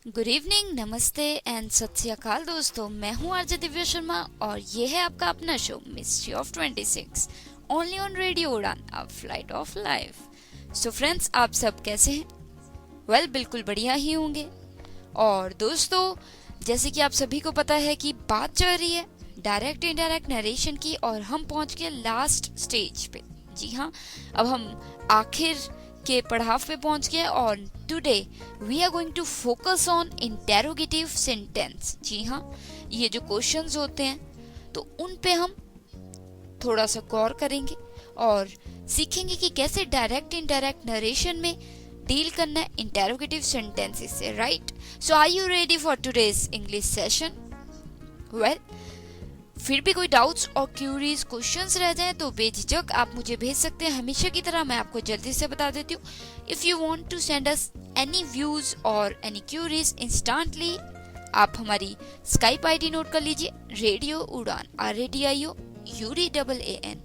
Good evening, नमस्ते and सत श्री अकाल दोस्तों। मैं हूं आरजे दिव्या शर्मा और ये है आपका अपना show mystery of 26 only on radio Udaan, a flight of life. So friends, आप सब कैसे हैं? वेल, बिल्कुल बढ़िया ही होंगे। और दोस्तों, जैसे कि आप सभी को पता है कि बात चल रही है डायरेक्ट इनडायरेक्ट नरेशन की और हम पहुंच गए लास्ट स्टेज पे। जी हाँ, अब हम आखिर के पड़ाव पे पहुंच गए और today we are going to focus on interrogative sentence. जी हाँ, ये जो क्वेश्चंस होते हैं तो उन पे हम थोड़ा सा गौर करेंगे और सीखेंगे कि कैसे डायरेक्ट इनडायरेक्ट नरेशन में डील करना है इंटेरोगेटिव सेंटेंसेस से, right? So are you ready for today's English session? Well, फिर भी कोई डाउट्स और क्यूरीज क्वेश्चंस रह जाएं तो बेझिझक आप मुझे भेज सकते हैं। हमेशा की तरह मैं आपको जल्दी से बता देती हूँ, if you want to send us any views और एनी क्यूरीज इंस्टेंटली, आप हमारी स्काइप आईडी नोट कर लीजिए, रेडियो उड़ान, RADIOUDAAN,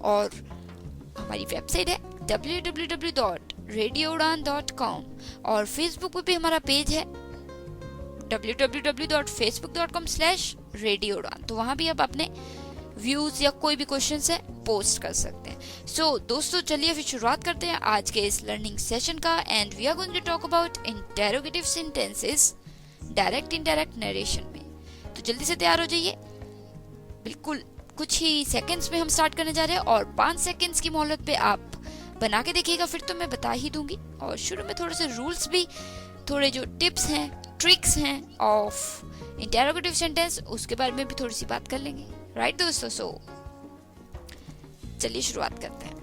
और हमारी वेबसाइट है www.radioudan.com, और फेसबुक पे भी हमारा पेज है www.facebook.com/radioudan, तो वहां भी आप अपने व्यूज या कोई भी क्वेश्चन है पोस्ट कर सकते हैं। सो दोस्तों, चलिए फिर शुरुआत करते हैं आज के इस लर्निंग सेशन का, and we are going to talk about interrogative sentences direct indirect narration में। तो जल्दी से तैयार हो जाइए, बिल्कुल कुछ ही सेकंड्स में हम स्टार्ट करने जा रहे हैं और 5 सेकंड्स की मोहलत पे आप बना के देखिएगा, फिर तो मैं बता ही दूंगी। और शुरू में थोड़े से रूल्स भी, थोड़े जो टिप्स हैं, ट्रिक्स हैं ऑफ इंटेरोगेटिव सेंटेंस, उसके बारे में भी थोड़ी सी बात कर लेंगे, राइट दोस्तों? सो चलिए शुरुआत करते हैं।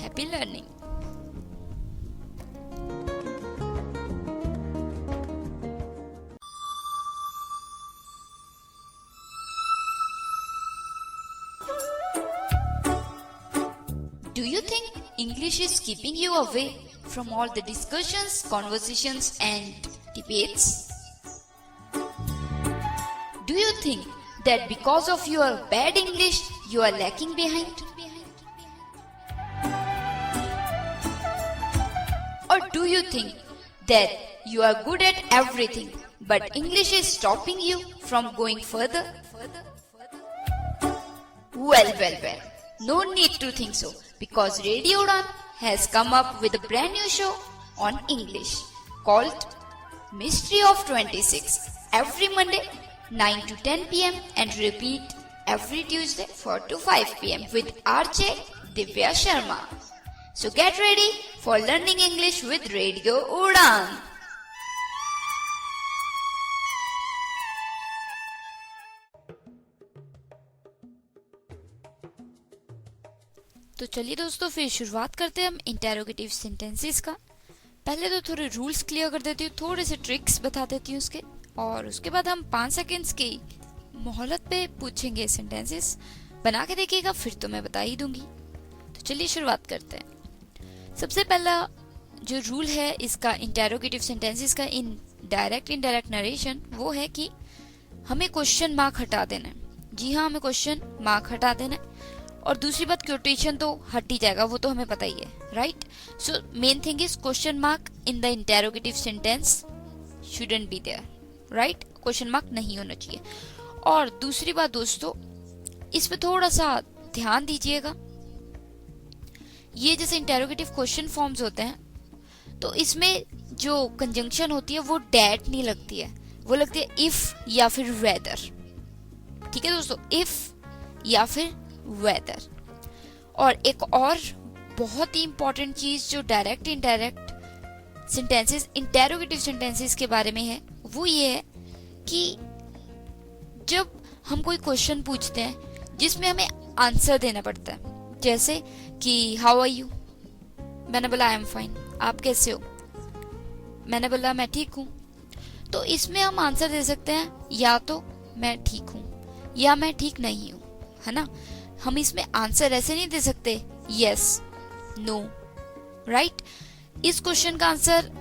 Happy learning. Do you think English is keeping you away from all the discussions, conversations and debates? Do you think that because of your bad English you are lacking behind? Or do you think that you are good at everything but English is stopping you from going further? Well, no need to think so, because Radio Udan has come up with a brand new show on English called Mystery of 26 every Monday 9 to 10 p.m. and repeat every Tuesday 4 to 5 p.m. with RJ Divya Sharma. So get ready for learning English with Radio Udan. तो चलिए दोस्तों, फिर शुरुआत करते हैं हम interrogative sentences का। पहले तो थोड़े रूल्स क्लियर कर देती हूँ, थोड़े से ट्रिक्स बता देती हूँ उसके, और उसके बाद हम 5 सेकेंड्स की मोहलत पे पूछेंगे सेंटेंसेस। बना के देखिएगा, फिर तो मैं बता ही दूंगी। तो चलिए शुरुआत करते हैं। सबसे पहला जो रूल है इसका इंटेरोगेटिव सेंटेंसेस का इन डायरेक्ट इनडायरेक्ट नरेशन, वो है कि हमें क्वेश्चन मार्क हटा देना है। जी हाँ, हमें क्वेश्चन मार्क हटा देना है। और दूसरी बात, क्वोटेशन तो हट ही जाएगा, वो तो हमें पता ही है, right? So main thing is question mark in the interrogative sentence shouldn't be there, right? Question mark नहीं होना चाहिए। और दूसरी बात दोस्तों, इस पे थोड़ा सा ध्यान दीजिएगा। ये जैसे इंटेरोगेटिव क्वेश्चन फॉर्म्स होते हैं तो इसमें जो कंजंक्शन होती है वो डैट नहीं लगती है, वो लगती है इफ या फिर वेदर। ठीक है दोस्तों, इफ या फिर वेदर। और एक और बहुत ही इंपॉर्टेंट चीज जो direct indirect sentences interrogative sentences के बारे में है, वो ये है कि जब हम कोई क्वेश्चन पूछते हैं जिसमें हमें आंसर देना पड़ता है, जैसे कि हाउ आर यू, मैंने बोला आई एम फाइन, आप कैसे हो? मैंने बोला मैं ठीक हूँ। तो इसमें हम आंसर दे सकते हैं या तो मैं ठीक हूँ या मैं ठीक नहीं हूँ, है ना? हम इसमें आंसर ऐसे नहीं दे सकते यस, नो, राइट? इस क्वेश्चन का आंसर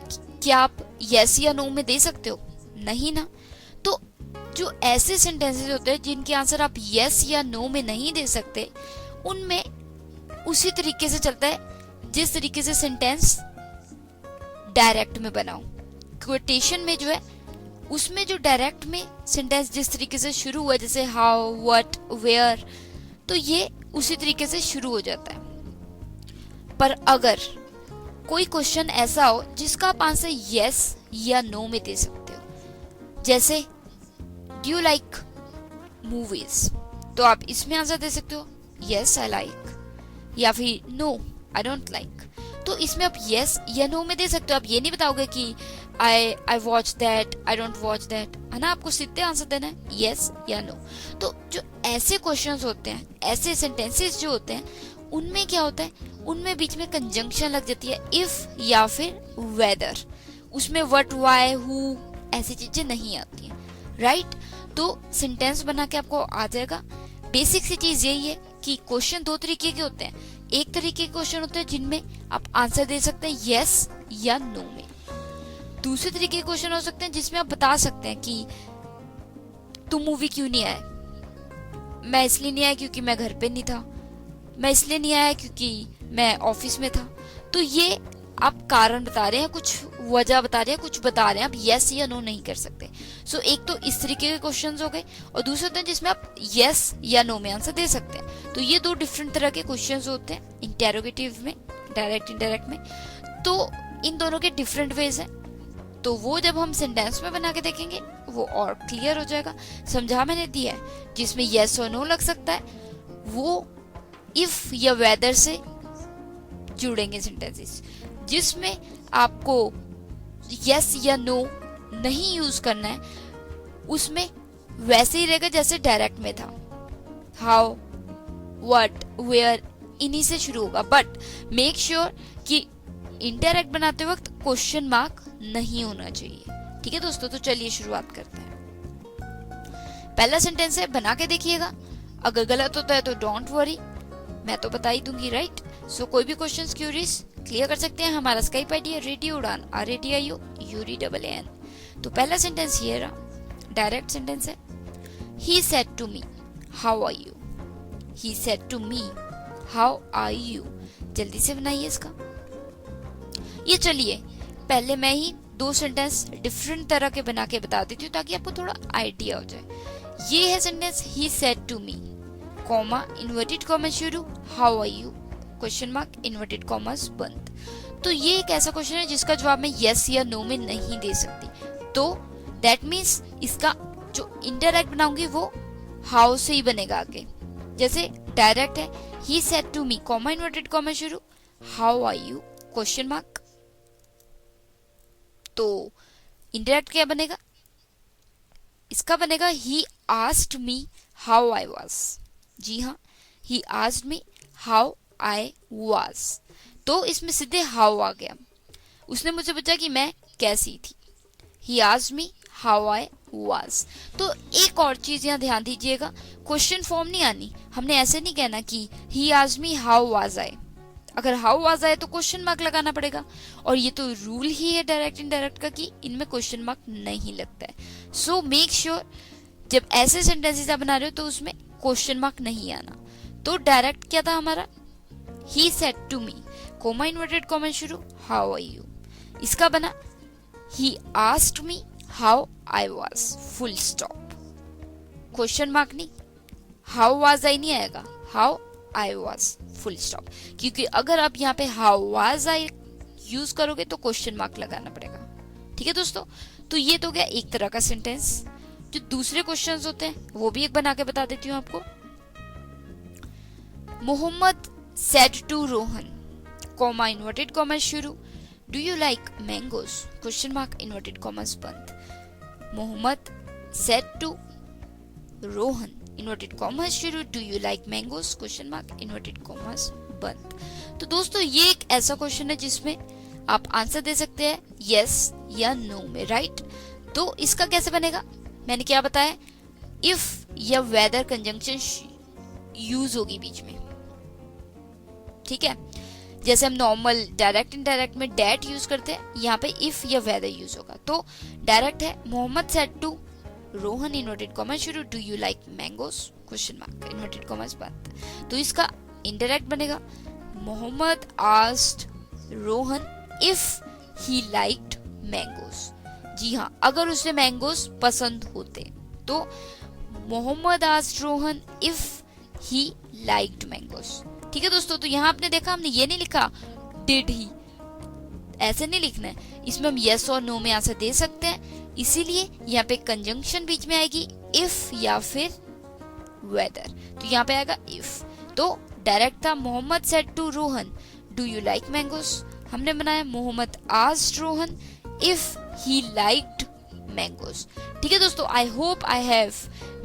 क्या आप यस या नो में दे सकते हो? नहीं ना। तो जो ऐसे सेंटेंसेस होते हैं जिनके आंसर आप यस या नो में नहीं दे सकते, उनमें उसी तरीके से चलता है जिस तरीके से सेंटेंस डायरेक्ट में बनाऊं। क्वोटेशन में जो है उसमें जो डायरेक्ट में सेंटेंस जिस तरीके से शुरू हुआ, जैसे हाउ, व्हाट, वेयर, तो ये उसी तरीके से शुरू हो जाता है। पर अगर कोई क्वेश्चन ऐसा हो जिसका आप आंसर यस या नो में दे सकते हो, जैसे डू यू लाइक मूवीज, तो आप इसमें आंसर दे सकते हो यस आई लाइक, या फिर नो आई डोंट लाइक। तो इसमें आप यस या नो में दे सकते हो। आप ये नहीं बताओगे कि I watch that, I don't watch that, है ना। आपको सीधे आंसर देना है यस या नो। तो जो ऐसे क्वेश्चंस होते हैं, ऐसे सेंटेंसेस जो होते हैं, उनमें क्या होता है, उनमें बीच में कंजंक्शन लग जाती है, इफ या फिर वेदर। उसमें व्हाट, व्हाई, हु ऐसी चीजें नहीं आती हैं, राइट। तो सेंटेंस बना के आपको आ जाएगा। बेसिक सी चीज यही है कि क्वेश्चन दो तरीके के होते हैं। एक तरीके के क्वेश्चन होते हैं जिनमें आप आंसर दे सकते हैं यस या नो में। दूसरे तरीके के क्वेश्चन हो सकते हैं जिसमें आप बता सकते हैं कि तुम मूवी क्यों नहीं आए। मैं इसलिए नहीं आया क्योंकि मैं घर पे नहीं था, मैं इसलिए नहीं आया क्योंकि मैं ऑफिस में था। तो ये आप कारण बता रहे हैं, कुछ वजह बता रहे हैं, कुछ बता रहे हैं, आप यस या नो नहीं कर सकते। सो एक तो इस तरीके के क्वेश्चंस हो गए, और दूसरे होते हैं जिसमें आप यस या नो में आंसर दे सकते हैं। तो ये दो डिफरेंट तरह के क्वेश्चंस होते हैं इंटेरोगेटिव में, डायरेक्ट इंडायरेक्ट में। तो इन दोनों के डिफरेंट वेज हैं। तो वो जब हम सेंटेंस में बना के देखेंगे वो और क्लियर हो जाएगा। समझा मैंने दिया है। जिसमें यस और नो लग सकता है वो इफ या वेदर से जुड़ेंगे सेंटेंसेस। जिसमें आपको यस या नो नहीं यूज करना है उसमें वैसे ही रहेगा जैसे डायरेक्ट में था, हाउ, व्हाट, वेयर, इन्हीं से शुरू होगा। बट मेक श्योर कि इनडायरेक्ट बनाते वक्त क्वेश्चन मार्क नहीं होना चाहिए। ठीक है दोस्तों, तो चलिए शुरुआत करते हैं। पहला सेंटेंस है, बना के देखिएगा। अगर गलत होता है तो डोंट वरी, मैं तो बता ही दूंगी, राइट। सो कोई भी क्वेश्चंस क्यूरीज क्लियर कर सकते हैं। हमारा स्काइप आईडी है रेडियो उड़ान, RADIO URAAN। तो पहला सेंटेंस ये रहा, डायरेक्ट सेंटेंस है। He said to me how are you, he said to me how are you. जल्दी से बनाइए इसका। ये चलिए पहले मैं ही दो सेंटेंस डिफरेंट तरह के बना के बता देती हूँ ताकि आपको थोड़ा आइडिया हो जाए। ये है sentence, he said to me, comma, inverted comma शुरू, how are you, question mark, inverted commas बंद। तो ये एक ऐसा क्वेश्चन है जिसका जवाब मैं यस या नो में नहीं दे सकती। तो दैट मीन्स इसका जो इनडायरेक्ट बनाऊंगी वो हाउ से ही बनेगा आगे। जैसे डायरेक्ट है, he said to me, comma, inverted comma शुरू, how are you, question mark. तो इनडायरेक्ट क्या बनेगा, इसका बनेगा he asked me how I was. जी हाँ, he asked me how I was. तो इसमें सीधे हाउ आ गया। उसने मुझसे पूछा कि मैं कैसी थी, ही asked me how I was. तो एक और चीज यहाँ ध्यान दीजिएगा, क्वेश्चन फॉर्म नहीं आनी। हमने ऐसे नहीं कहना कि ही आस्क्ड मी हाउ वाज आई। अगर हाउ वाज आए तो क्वेश्चन मार्क लगाना पड़ेगा, और ये तो रूल ही है डायरेक्ट इनडायरेक्ट का कि इनमें क्वेश्चन मार्क नहीं लगता है। सो मेक श्योर जब ऐसे सेंटेंसेस आप बना रहे हो तो उसमें क्वेश्चन मार्क नहीं आना। तो डायरेक्ट क्या था हमारा, he said to me, comma, inverted comma शुरू, हाउ आर यू। इसका बना he asked me how I was, full stop, question mark नहीं, हाउ वाज आई नहीं आएगा, how I was, full stop. क्योंकि अगर आप यहाँ पे हाउ वाज आई यूज करोगे तो क्वेश्चन मार्क लगाना पड़ेगा। ठीक है दोस्तों, तो ये तो गया एक तरह का सेंटेंस। जो दूसरे क्वेश्चंस होते हैं वो भी एक बना के बता देती हूँ आपको। Mohammed said to Rohan, comma, inverted comma शुरू, do you like mangoes, question mark, inverted commas बंद। Mohammed said to Rohan, inverted commas शुरू, do you like mangoes, question mark, inverted commas बंद। तो दोस्तों ये एक ऐसा क्वेश्चन है जिसमें आप आंसर दे सकते हैं यस या नो में, राइट। तो इसका कैसे बनेगा, मैंने क्या बताया, इफ या वेदर कंजंक्शन यूज होगी बीच में। ठीक है, जैसे हम नॉर्मल डायरेक्ट इनडायरेक्ट में डैट यूज करते हैं, यहाँ पे इफ या वेदर यूज होगा। तो डायरेक्ट है, Mohammed said to Rohan, inverted comma शुरू, do you like mangoes, question mark, inverted commas बंद। तो इसका इनडायरेक्ट बनेगा, Mohammed asked Rohan if he liked mangoes. जी हाँ, अगर उसे मैंगोस पसंद होते तो Mohammad asked Rohan if he liked mangoes. ठीक है दोस्तों, तो यहाँ आपने देखा हमने ये नहीं लिखा did he, ऐसे नहीं लिखना है, इसमें हम yes और no में आंसर दे सकते हैं, इसीलिए यहाँ पे कंजंक्शन बीच में आएगी if या फिर whether, तो यहाँ पे आएगा if. तो डायरेक्ट था Mohammed said to Rohan do you like mangoes, हमने बनाया Mohammed asked Rohan if he liked mangoes. ठीक है दोस्तों, I hope I have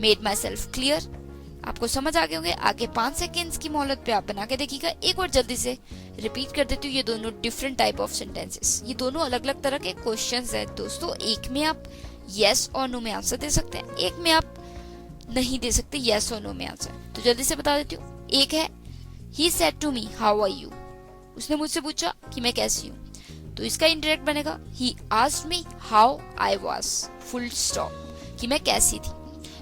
made myself clear. आपको समझ आ गए होंगे. आगे 5 सेकेंड्स की मोहलत पे आप बना के देखिएगा. एक बार जल्दी से रिपीट कर देती हूँ. ये दोनों डिफरेंट टाइप ऑफ सेंटेंसेस, ये दोनों अलग अलग तरह के क्वेश्चंस हैं दोस्तों. एक में आप यस और नो में आंसर दे सकते हैं, एक में आप नहीं दे सकते यस और नो में आंसर. तो जल्दी से बता देती हूँ. एक है He said to me, how are you? उसने मुझसे पूछा कि मैं कैसी हूँ. तो इसका इंडायरेक्ट बनेगा He asked me how I was, full stop, कि मैं कैसी थी.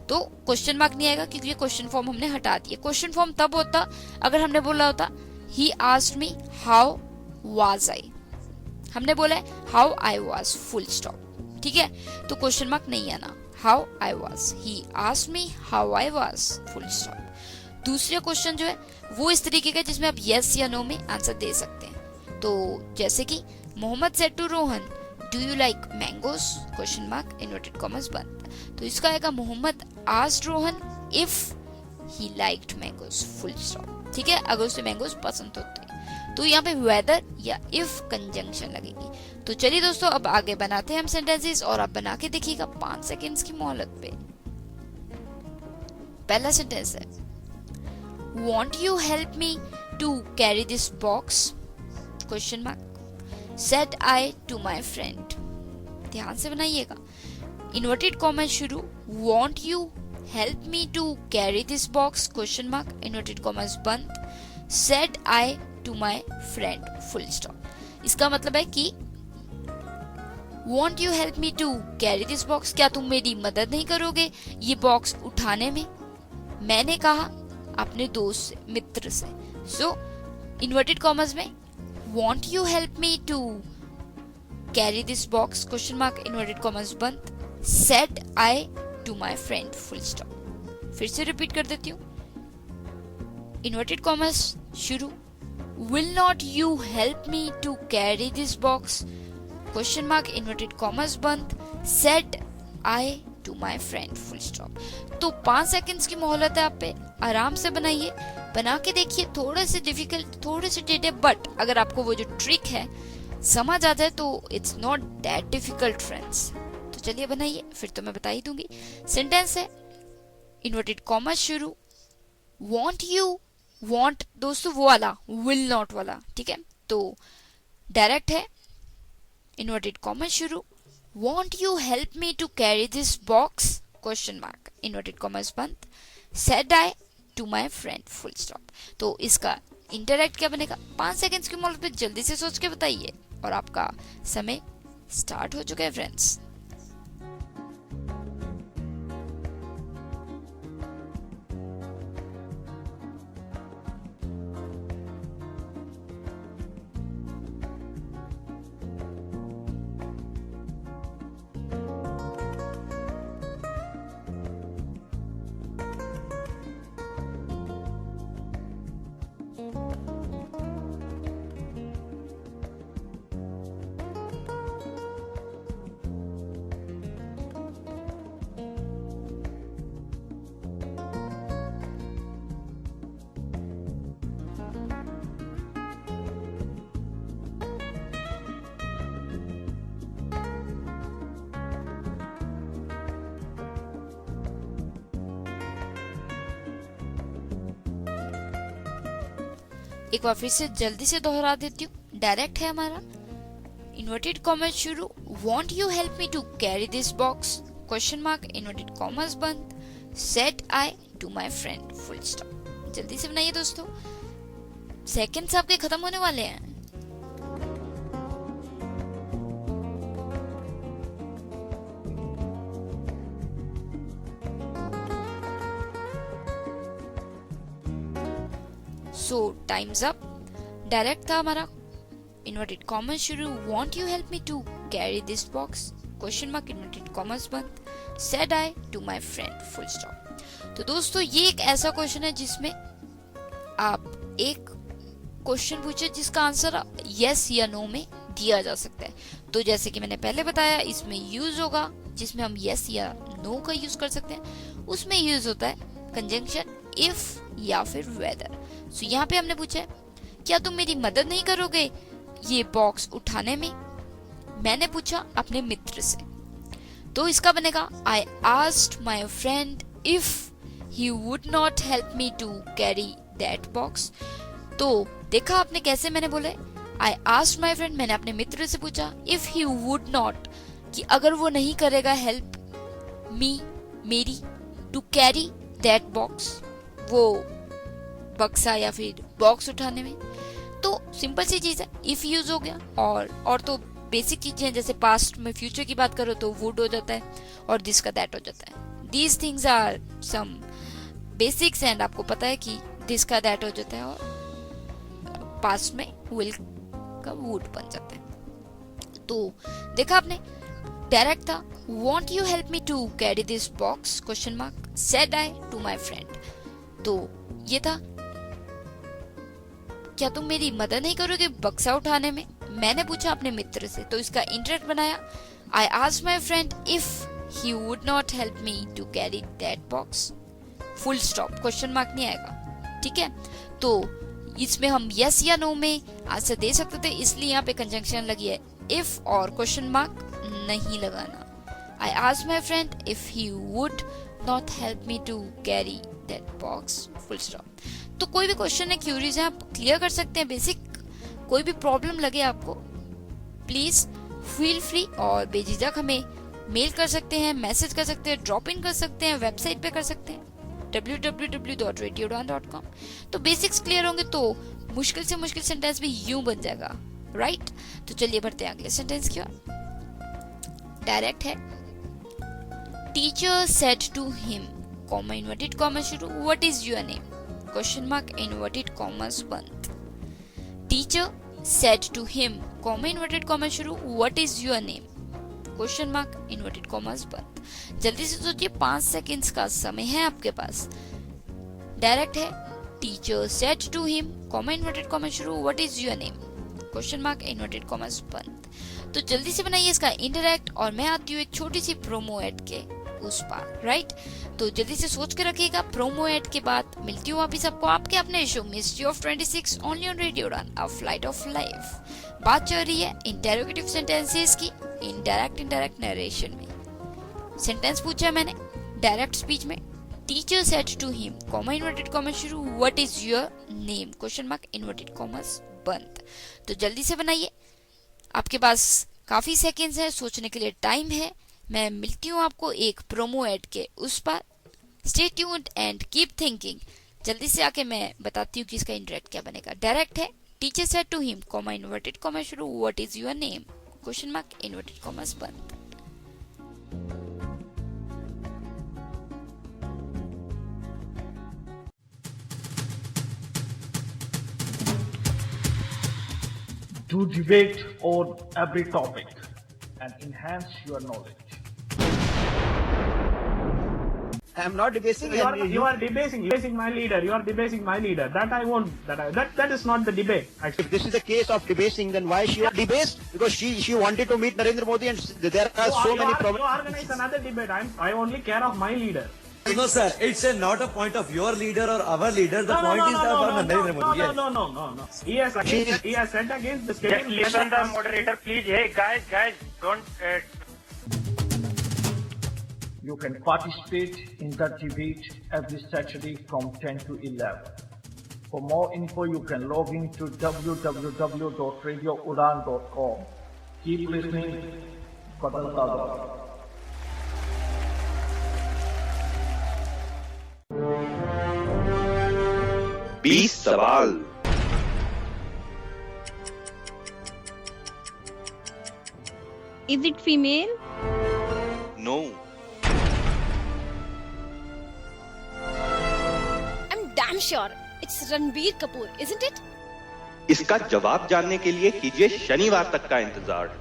तो क्वेश्चन मार्क नहीं आएगा क्योंकि ये क्वेश्चन फॉर्म हमने हटा दिया. क्वेश्चन फॉर्म तब होता अगर हमने बोला होता He asked me how was I. हमने बोला है how I was, full stop. ठीक है, तो क्वेश्चन मार्क नहीं आना. How I was. He asked me how I was, full stop. दूसरा क्वेश्चन जो है वो इस तरीके का जिसमें आप यस या नो में आंसर दे सकते हैं. तो जैसे कि Mohammed said to Rohan do you like mangoes, question mark, inverted commas बंद. तो इसका आएगा Mohammed asked Rohan if he liked mangoes, full stop. ठीक है, अगर उसे मैंगोस पसंद होते तो यहाँ पे वेदर या इफ कंजंक्शन लगेगी. तो चलिए दोस्तों, अब आगे बनाते हैं हम सेंटेंसेस और आप बना के देखिएगा 5 सेकेंड्स की मोहलत पे. पहला सेंटेंस है Won't you help me to carry this box? Question mark. Said I to my friend. ध्यान से बनाइएगा. Inverted comma शुरू. Want you help me to carry this box? Question mark. Inverted commas बंद. Said I to my friend. Full stop. इसका मतलब है कि Won't you help me to carry this box? क्या तुम मेरी मदद नहीं करोगे ये बॉक्स उठाने में? मैंने कहा अपने दोस्त से, मित्र से. सो इन्वर्टेड कॉमर्स में want you help me to carry this box, question mark, inverted commas बंद. Said I to my friend, full stop. फिर से रिपीट कर देती हूँ. इन्वर्टेड कॉमर्स शुरू. Will not you help me to carry this box, question mark, inverted commas बंद. Said I to my friend, full stop. तो 5 seconds की मोहलत है आप पे. आराम से बनाइए, बना के देखिए. थोड़े से डिफिकल्ट, थोड़े से टेढ़े, बट अगर आपको वो जो ट्रिक है समझ आ जाए तो it's not that difficult friends. तो चलिए बनाइए, फिर तो मैं बता ही दूंगी. सेंटेंस है इन्वर्टेड कॉमा शुरू. वांट यू, वांट दोस्तों वो वाला, विल नॉट वाला. ठीक है, तो डायरेक्ट है इन्वर्टेड कॉमा शुरू. Won't you help me to carry this box? Question mark. Inverted commas बंद. Said I to my friend. Full stop. तो इसका इंटरैक्ट क्या बनेगा? 5 सेकेंड्स की मोहलत पे जल्दी से सोच के बताइए. और आपका समय स्टार्ट हो चुका है फ्रेंड्स. एक बार फिर से जल्दी से दोहरा देती हूँ. डायरेक्ट है हमारा. इन्वर्टेड कॉमर्स शुरू. Want you help me to carry this box, question mark, inverted commas बंद. Said I to my friend, full stop. जल्दी से बनाइए दोस्तों, सेकंड्स आपके खत्म होने वाले हैं. सो टाइम्स अप. डायरेक्ट था हमारा इन्वर्टेड कॉमर्स शुरू, want you help me to carry this box, question mark inverted commas बंद, said I to my friend, full stop. तो दोस्तों ये एक ऐसा क्वेश्चन है जिसमें आप एक क्वेश्चन पूछे जिसका आंसर यस या नो में दिया जा सकता है। तो जैसे कि मैंने पहले बताया, इसमें यूज होगा जिसमें हम यस या नो का यूज कर सकते हैं, उसमें यूज होता है कंजंक्शन इफ या फिर वेदर। सो यहाँ पे हमने पूछा है क्या तुम मेरी मदद नहीं करोगे ये बॉक्स उठाने में, मैंने पूछा अपने मित्र से, तो इसका बनेगा I asked my friend if he would not help me to carry that box. तो देखा आपने कैसे मैंने बोले, आई आस्क्ड माय फ्रेंड, मैंने अपने मित्र से पूछा, इफ ही वुड नॉट, कि अगर वो नहीं करेगा हेल्प मी, मेरी, टू कैरी दैट बॉक्स, वो बक्सा या फिर बॉक्स उठाने में। तो सिंपल सी चीज है, इफ यूज हो गया, और तो बेसिक चीजें जैसे पास्ट में फ्यूचर की बात करो तो वुड हो जाता है और दिस का दैट हो जाता है। These things are some basics and आपको पता है कि दिस का दैट हो जाता है और पास्ट में विल का वुड बन जाता है। तो देखा आपने, डायरेक्ट था, won't you help me to carry this box, question mark, said I to my friend. तो ये था क्या तुम मेरी मदद नहीं करोगे बक्सा उठाने में, मैंने पूछा अपने मित्र से, तो इसका इंटरेक्ट बनाया, I asked my friend if he would not help me to carry that box, full stop, question mark नहीं आएगा, ठीक है। तो इसमें हम यस या नो में आंसर दे सकते थे, इसलिए यहाँ पे कंजंक्शन लगी है इफ, और क्वेश्चन मार्क नहीं लगाना। I asked my friend if he would not help me to carry that box, full stop. तो कोई भी क्वेश्चन है, क्यूरीज है, आप क्लियर कर सकते हैं, बेसिक कोई भी प्रॉब्लम लगे आपको, प्लीज फील फ्री और बेझिझक हमें मेल कर सकते हैं, मैसेज कर सकते हैं, ड्रॉप इन कर सकते हैं, वेबसाइट पे कर सकते हैं www.radioudan.com। तो बेसिक्स क्लियर होंगे तो मुश्किल से मुश्किल सेंटेंस भी यूं बन जाएगा, राइट। तो चलिए बढ़ते हैं अगले सेंटेंस की ओर। डायरेक्ट है, teacher said to him, comma inverted comma शुरू, what is your name, question mark inverted commas बंद। Teacher said to him, comma inverted comma शुरू, what is your name, question mark inverted commas बंद। जल्दी से सोचिए, 5 seconds का समय है आपके पास। डायरेक्ट है, teacher said to him, comma inverted comma शुरू, what is your name, question mark inverted commas बंद। तो जल्दी से बनाइए इसका इंटरैक्ट, और मैं आती हूँ एक छोटी सी प्रोमो एड के उस पार, राइट। तो जल्दी से सोच के रखिएगा, प्रोमो एड के बाद मिलती हूँ वापिस आपको आपके अपने show mystery of 26 only on radio Udaan, a flight of life. बात चल रही है इंटेरोगेटिव सेंटेंसेस की इनडायरेक्ट नरेशन में। सेंटेंस पूछा है मैंने डायरेक्ट स्पीच में, teacher said to him, comma inverted comma शुरू, what is your name, question mark inverted commas बंद। तो जल्दी से बनाइए, आपके पास काफी सेकंड्स है, सोचने के लिए टाइम है। मैं मिलती हूँ आपको एक प्रोमो एड के उस पर। Stay tuned and keep thinking. जल्दी से आके मैं बताती हूँ कि इसका इंटरेक्ट क्या बनेगा। डायरेक्ट है, teacher said to him, comma inverted comma शुरू, what is your name, question mark inverted commas बंद। Do debate on every topic and enhance your knowledge. I am not debasing. You are debasing my leader. You are debasing my leader. That I won't. That is not the debate. Actually, If this is the case of debasing, then why she debased? Because she wanted to meet Narendra Modi, and there are so many you problems. organize another debate. I only care of my leader. No, sir. It's not a point of your leader or our leader. The point is about Narendra Modi. Yes. No. He has said against the state. Listen, the moderator, please. Hey, guys, don't. You can participate in the debate every Saturday from 10 to 11. For more info, you can log in to www.radioudan.com. Keep listening. Badalta Dao. बीस सवाल। Is it female? No. I'm damn sure it's Ranbir Kapoor, isn't it? इसका जवाब जानने के लिए कीजिए शनिवार तक का इंतजार।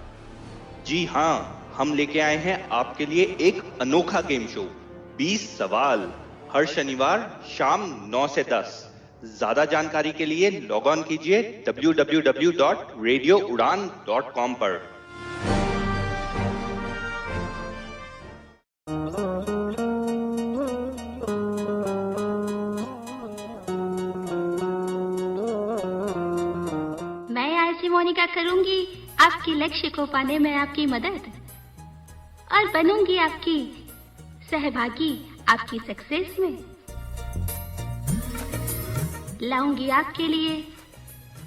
जी हाँ, हम लेके आए हैं आपके लिए एक अनोखा गेम शो 20 सवाल, हर शनिवार शाम 9 से 10। ज्यादा जानकारी के लिए लॉग ऑन कीजिए www.radioudan.com पर। मैं आरसी मोनिका करूंगी आपके लक्ष्य को पाने में आपकी मदद और बनूंगी आपकी सहभागी आपकी सक्सेस में। लाऊंगी आपके लिए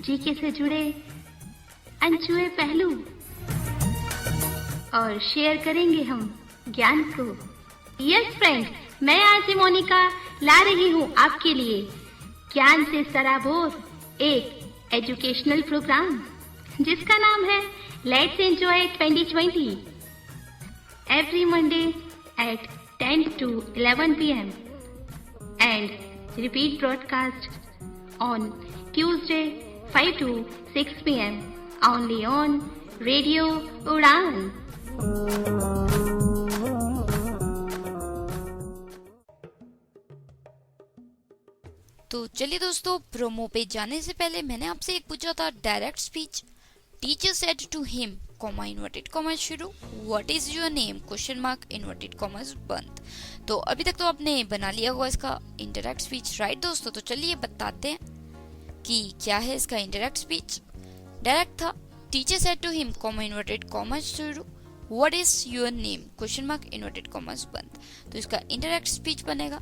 जीके से जुड़े अनछुए पहलू और शेयर करेंगे हम ज्ञान को। यस फ्रेंड, मैं आरसी मोनिका ला रही हूँ आपके लिए ज्ञान से सराबोर एक एजुकेशनल प्रोग्राम जिसका नाम है let's enjoy 2020 every Monday at 10 to 11 p.m. and repeat broadcast on Tuesday 5 to 6 p.m. only on Radio Udan. तो चलिए दोस्तों, प्रोमो पे जाने से पहले मैंने आपसे एक पूछा था direct speech. Teacher said to him, comma inverted comma शुरू, what is your name, question mark inverted commas बंद। तो अभी तक तो आपने बना लिया होगा इसका इंटरैक्ट स्पीच, राइट दोस्तों। तो चलिए बताते हैं कि क्या है इसका इंटरैक्ट स्पीच। डायरेक्ट था, teacher said to him, comma inverted comma शुरू, what is your name, question mark inverted commas बंद। तो इसका इंटरैक्ट स्पीच बनेगा,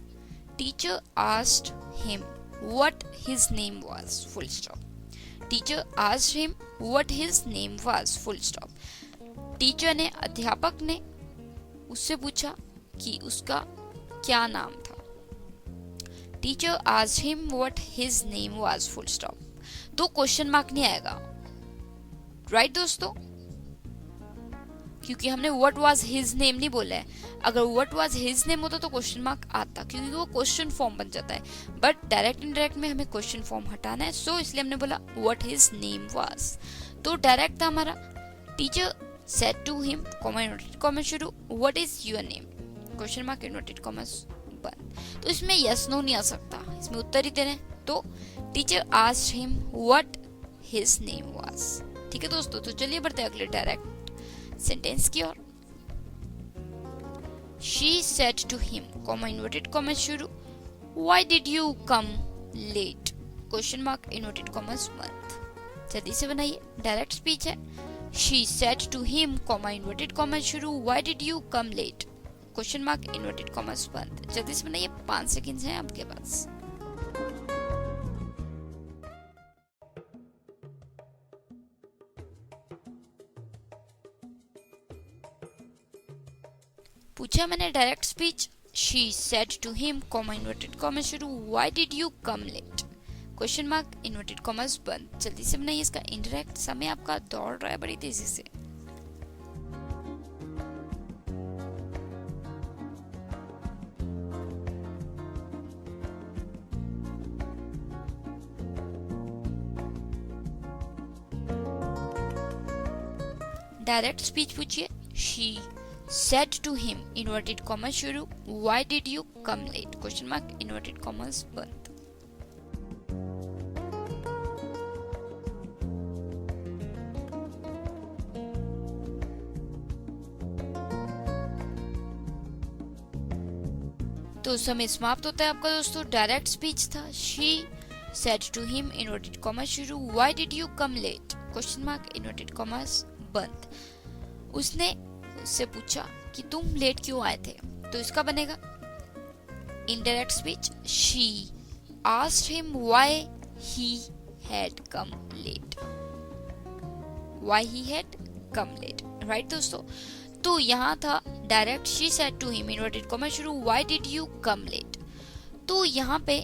teacher asked him what his name was, full stop. Teacher asked him what his name was, full stop. Teacher ने, अध्यापक ने उससे पूछा कि उसका क्या नाम था। Teacher asked him what his name was, full stop. तो क्वेश्चन मार्क नहीं आएगा, राइट दोस्तों, क्योंकि हमने what was his name नहीं बोला है। अगर what was his name होता तो क्वेश्चन मार्क आता, क्योंकि वो क्वेश्चन फॉर्म बन जाता है। बट डायरेक्ट इनडायरेक्ट में हमें क्वेश्चन फॉर्म हटाना है, सो इसलिए हमने बोला what his name was। तो डायरेक्ट था हमारा, teacher said to him, comma inverted comma शुरू, what is your name, question mark inverted comma बंद। तो इसमें यस नो नहीं आ सकता, इसमें उत्तर ही देना है। तो teacher asked him what his name was। ठीक है दोस्तों, तो चलिए बढ़ते हैं अगले डायरेक्ट सेंटेंस की ओर। She said to him, comma inverted comma शुरू, why did you come late, question mark inverted commas बंद। जल्दी से बनाइए, डायरेक्ट स्पीच है। She said to him, comma inverted comma शुरू, why did you come late, question mark inverted commas बंद। जल्दी से बनाइए, 5 सेकंड्स हैं आपके पास। पूछा मैंने direct speech, she said to him, comma inverted comma शुरू, why did you come late, question mark inverted commas बंद। जल्दी से बनाइए, इसका इंटरैक्ट समय आपका दौड़ रहा है बड़ी तेजी से। डायरेक्ट स्पीच पूछिए, she said to him, inverted comma शुरू, why did you come late, question mark inverted commas बंद। तो समय समाप्त होता है आपका दोस्तों। डायरेक्ट स्पीच था, she said to him, inverted comma शुरू, why did you come late, question mark inverted commas बंद। उसने उससे पूछा कि तुम लेट क्यों आए थे, तो इसका बनेगा indirect speech, she asked him why he had come late, why he had come late, right दोस्तों। तो यहाँ था direct, she said to him, inverted comma शुरू, why did you come late. तो यहाँ पे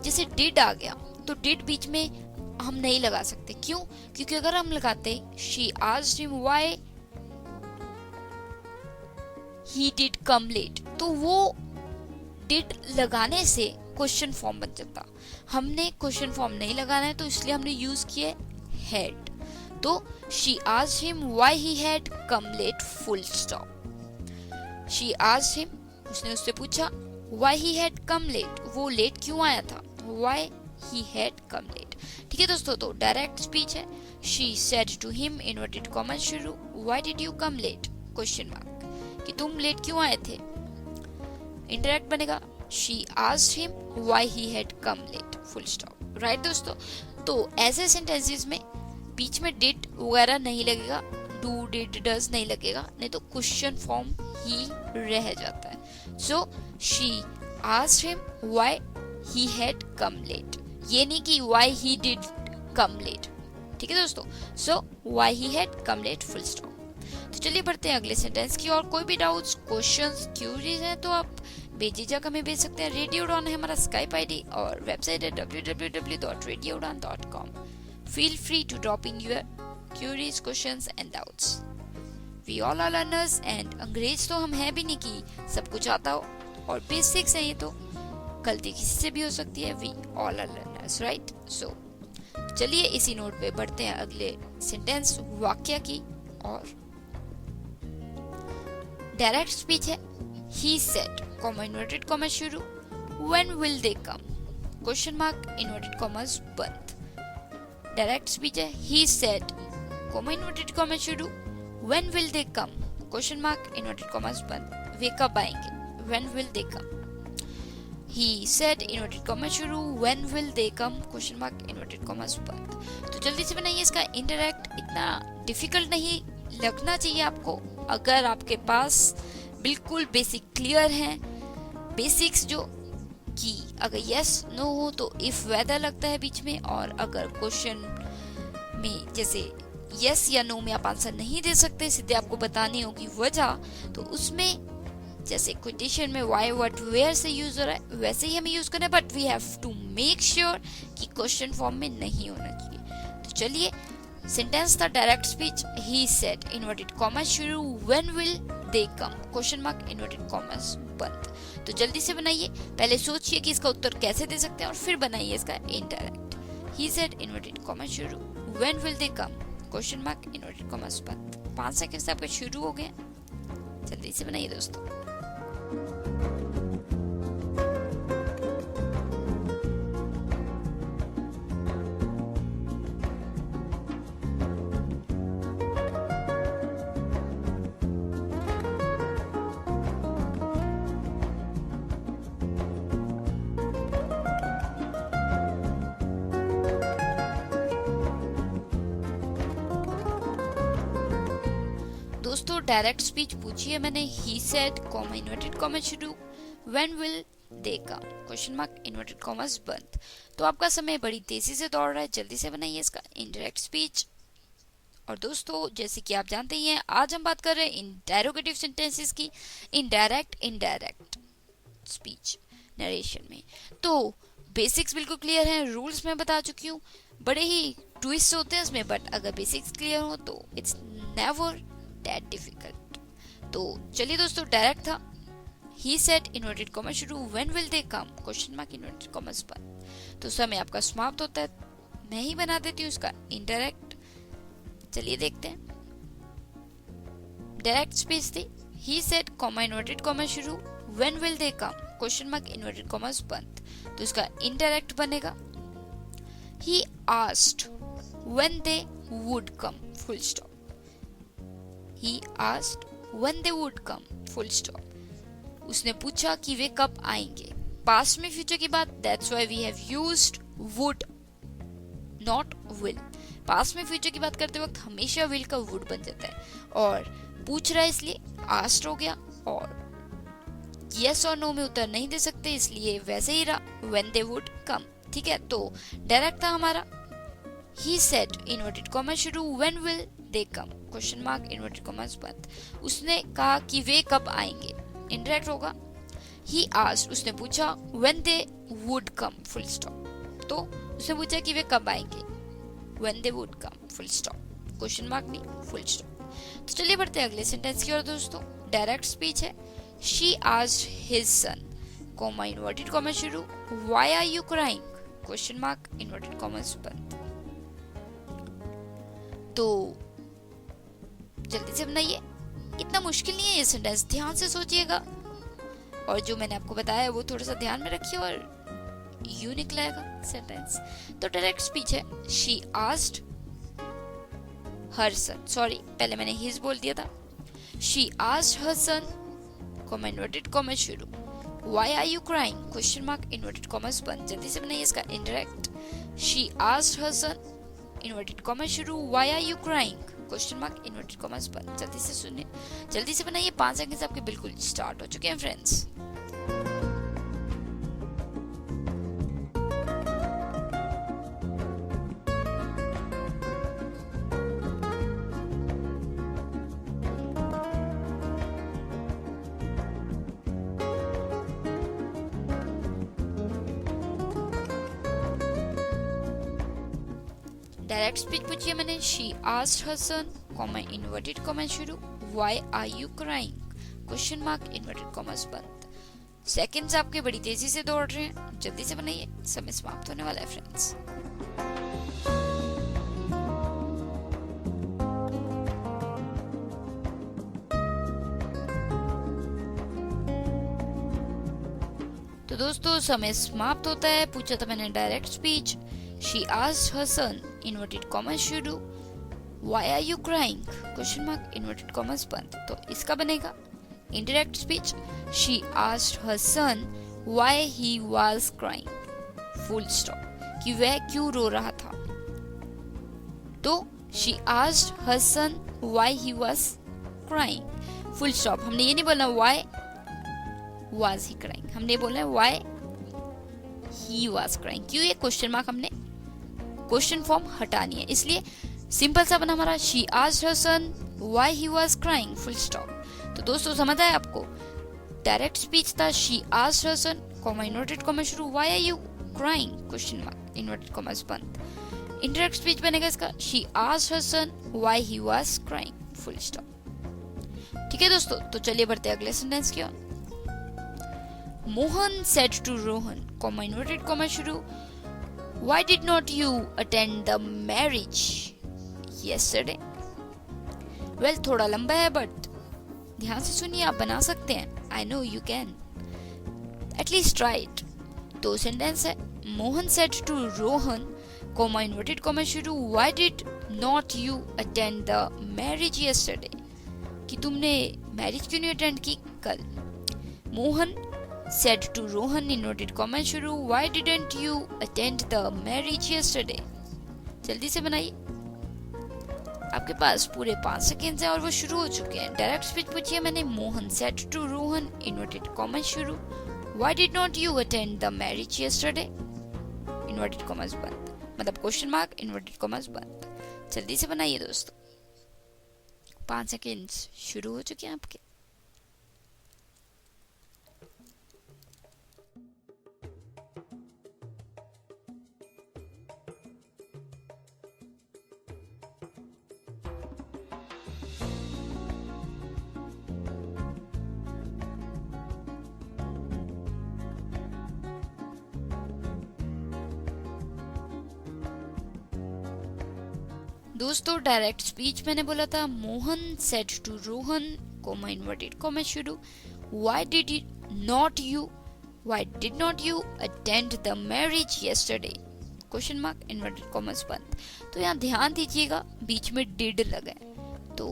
जैसे डिड आ गया, तो डिड बीच में हम नहीं लगा सकते, क्यों, क्योंकि अगर हम लगाते she asked him why he did come late, तो वो did लगाने से क्वेश्चन फॉर्म बन जाता। हमने क्वेश्चन फॉर्म नहीं लगाना है तो इसलिए हमने यूज किया हैड। तो she asked him why he had come late full stop. She asked him, उसने उससे पूछा why he had come late, वो लेट क्यों आया था, why he had come late. ठीक है दोस्तों, तो डायरेक्ट स्पीच है। She said to him inverted comma शुरू, why did you come late question mark, कि तुम लेट क्यों आए थे। इंटरेक्ट बनेगा she asked him why he had come late full stop. Right दोस्तों, तो ऐसे सेंटेंसेस में बीच में डिड वगैरह नहीं लगेगा, डू डिड डज नहीं लगेगा, नहीं तो क्वेश्चन फॉर्म ही रह जाता है। So she asked him why he had come late, ये नहीं कि why he did come late. ठीक है दोस्तों, so why he had come late full stop. तो चलिए बढ़ते हैं अगले सेंटेंस की और कोई भी डाउट्स, क्वेश्चंस, क्यूरीज हैं तो आप बेझिझक हमें भेज सकते हैं। रेडियो उड़ान है हमारा स्काइप आईडी और वेबसाइट है www.radioudan.com। Feel free to drop in your queries, questions and doubts. We all are learners and अंग्रेज तो हम हैं भी नहीं कि सब कुछ आता हो, और बेसिक्स है ये तो गलती किसी से भी हो सकती है। We all are learners, right? So चलिए इसी नोट पे बढ़ते हैं अगले सेंटेंस वाक्य की और डायरेक्ट स्पीच है। He said, comma inverted comma शुरू, when will they come? Question mark inverted commas बंद। डायरेक्ट स्पीच है। He said, comma inverted comma शुरू, when will they come? Question mark inverted commas बंद। वे कब आएंगे? When will they come? He said inverted comma शुरू, when will they come? Question mark inverted commas बंद। तो जल्दी से बनाइए इसका इंटरैक्ट, इतना डिफिकल्ट नहीं लगना चाहिए आपको। अगर आपके पास बिल्कुल बेसिक क्लियर है, बेसिक्स जो कि अगर यस नो हो तो इफ वेदर लगता है बीच में, और अगर क्वेश्चन में जैसे यस या नो में आप आंसर नहीं दे सकते, सीधे आपको बतानी होगी वजह, तो उसमें जैसे क्वेश्चन में व्हाई व्हाट वेयर से यूज हो रहा है वैसे ही हमें यूज करना है, but we have to make sure कि क्वेश्चन फॉर्म में नहीं होना चाहिए। तो चलिए सेंटेंस था direct speech. He said inverted comma शुरू, when will they come question mark inverted commas बंद। तो जल्दी से बनाइए, पहले सोचिए कि इसका उत्तर कैसे दे सकते हैं और फिर बनाइए इसका indirect. He said inverted comma शुरू, when will they come question mark inverted commas बंद। 5 सेकंड से आपके शुरू हो गए, जल्दी से बनाइए दोस्तों। दोस्तों डायरेक्ट स्पीच पूछी है मैंने। He said comma inverted comma शुरू, when will they come question mark inverted commas बंद। तो आपका समय बड़ी तेजी से दौड़ रहा है, जल्दी से बनाइए इसका इनडायरेक्ट स्पीच। और दोस्तों जैसे कि आप जानते ही हैं, आज हम बात कर रहे हैं इंटेरोगेटिव सेंटेंसेस की, इनडायरेक्ट स्पीच नरेशन में। तो बेसिक्स बिल्कुल क्लियर हैं, रूल्स मैं बता चुकी हूँ, बड़े ही ट्विस्ट होते हैं इसमें, बट अगर बेसिक्स क्लियर हो तो इट्स नेवर दैट डिफिकल्ट। तो चलिए दोस्तों डायरेक्ट था। ही सेड इन्वर्टेड कॉमा शुरू, when will they come question mark inverted commas बंद। तो समय आपका समाप्त होता है, मैं ही बना देती हूँ इसका इनडायरेक्ट। चलिए देखते हैं। डायरेक्ट स्पीच थी। He said comma inverted comma शुरू, when will they come question mark inverted commas बंद। तो इसका इनडायरेक्ट बनेगा he asked when they would come full stop. He asked when they would come full stop. उसने पूछा कि वे कब आएंगे। पास्ट में फ्यूचर की बात, that's why we have used would not will। Past में फ्यूचर की बात करते वक्त हमेशा will का would बन जाता है, और पूछ रहा है इसलिए asked हो गया, और yes और no में उत्तर नहीं दे सकते इसलिए वैसे ही रहा when they would come। ठीक है, तो डायरेक्ट था हमारा। He said inverted comma शुरू, when will they come question mark inverted commas बंद। उसने कहा कि वे कब आएंगे, इनडायरेक्ट होगा। ही आस्क्ड उसने पूछा, when they would come full stop। तो उसने पूछा कि वे कब आएंगे, when they would come full stop question mark नहीं फुल स्टॉप। तो चलिए बढ़ते हैं अगले सेंटेंस की ओर दोस्तों। डायरेक्ट स्पीच है। She asked his son comma inverted comma शुरू, why are you crying question mark inverted commas बंद। तो जल्दी से बनाइए, इतना मुश्किल नहीं है ये सेंटेंस, ध्यान से सोचिएगा और जो मैंने आपको बताया वो थोड़ा सा ध्यान में रखिए और यूं निकलेगा सेंटेंस। तो डायरेक्ट स्पीच है, she asked her son, sorry पहले मैंने हिज बोल दिया था, she asked her son comma inverted comma शुरू, why are you crying question mark inverted commas बंद। जल्दी से बनाइए इसका indirect, she asked her son inverted comma शुरू, why are you crying question mark inverted commas बंद। जल्दी से सुनिए, जल्दी से बनाइए, 5 सेकंड आपके बिल्कुल स्टार्ट हो चुके हैं फ्रेंड्स। डायरेक्ट स्पीच पूछिए मैंने, she asked her son comma inverted comma शुरू, why are you crying question mark inverted commas बंद। सेकंड्स आपके बड़ी तेजी से दौड़ रहे हैं, जल्दी से बनाइए, समय समाप्त होने वाला है फ्रेंड्स। तो दोस्तों समय समाप्त होता है। पूछा था मैंने direct speech, she asked her son inverted comma शुरू, why are you crying question mark inverted commas बंद। तो इसका बनेगा indirect speech, she asked her son why he was crying full stop, कि वह क्यों रो रहा था। तो she asked her son why he was crying full stop, हमने ये नहीं बोलना व्हाई वाज ही क्राइंग, हमने बोलना है व्हाई ही वाज क्राइंग। क्यों, ये क्वेश्चन मार्क हमने क्वेश्चन फॉर्म हटानी है, इसलिए सिंपल सा बना हमारा, she asked her son why he was crying full stop. तो दोस्तों समझ आया आपको, डायरेक्ट स्पीच था she asked her son comma inverted comma शुरू, why are you crying question mark inverted commas बंद। इनडायरेक्ट स्पीच बनेगा इसका, she asked her son why he was crying full stop. ठीक है दोस्तों, तो चलिए बढ़ते हैं अगले सेंटेंस की ओर। Mohan said to Rohan comma inverted comma शुरू, why did not you attend the marriage yesterday? Well, थोड़ा लंबा है बट ध्यान से सुनिए, आप बना सकते हैं, I know you can, at least try it। तो सेंटेंस है, Mohan said to Rohan comma inverted comma शुरू, why did not you attend the marriage yesterday? कि तुमने मैरिज क्यों नहीं अटेंड की कल। Mohan said to Rohan inverted comma शुरू, why didn't you attend the marriage yesterday? जल्दी से बनाइए, आपके पास पूरे 5 सेकेंड हैं और वो शुरू हो चुके हैं। डायरेक्ट स्पीच पूछिए मैंने, Mohan said to Rohan inverted comma शुरू, why did not you attend the marriage yesterday? inverted commas बंद, मतलब क्वेश्चन मार्क इन्वर्टेड कॉमर्स बंद। जल्दी से बनाइए दोस्तों, 5 सेकेंड शुरू हो चुके हैं आपके। दोस्तों डायरेक्ट स्पीच मैंने बोला था, Mohan said to Rohan comma inverted comma शुरू, why did not you attend the marriage yesterday question mark inverted commas बंद। तो यहाँ ध्यान दीजिएगा, बीच में डिड लगा है, तो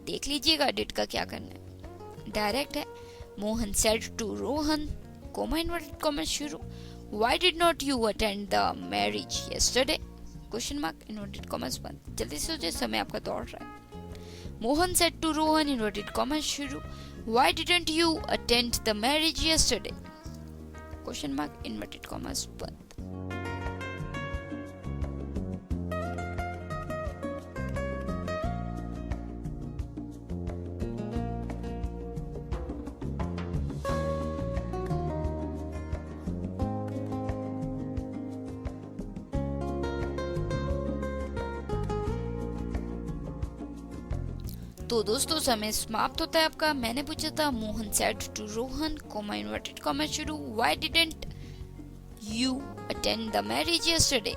देख लीजिएगा डिड का क्या करना है। डायरेक्ट है, Mohan said to Rohan comma inverted comma शुरू, why did not you attend the marriage yesterday question mark inverted commas बंद। जल्दी से सोचिए, समय आपका दौड़ रहा है। Mohan said to Rohan inverted commas शुरू, why didn't you attend the marriage yesterday question mark inverted commas बंद। तो दोस्तों समय समाप्त होता है आपका। मैंने पूछा था Mohan said to Rohan comma inverted comma शुरू, why didn't you attend the marriage yesterday.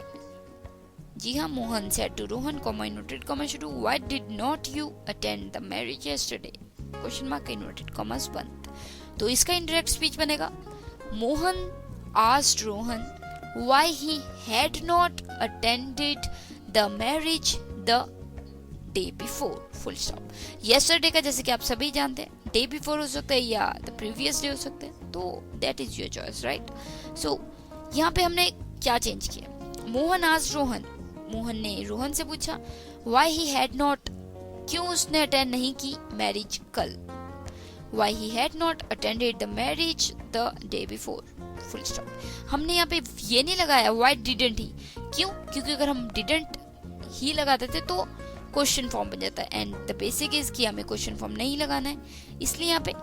जी हाँ, Mohan said to Rohan comma inverted comma शुरू, why did not you attend the marriage yesterday, question mark inverted commas बंद। तो इसका इंडायरेक्ट स्पीच बनेगा Mohan asked Rohan why he had not attended the marriage the day before, full stop। yesterday का जैसे कि आप सभी जानते हैं day before हो सकता है या the previous day हो सकता है, तो that is your choice, right। so यहाँ पे हमने क्या चेंज किया, मोहन asked रोहन, मोहन ने रोहन से पूछा why he had not, क्यों उसने अटेंड नहीं की मैरिज कल, why he had not attended the marriage the day before, full stop. हमने यहाँ पे ये नहीं लगाया why didn't he, क्यों, क्योंकि अगर हम didn't ही लगा देते तो क्वेश्चन फॉर्म बन जाता है, एंड द बेसिक इज कि हमें क्वेश्चन फॉर्म नहीं लगाना है। इसलिए यहाँ पे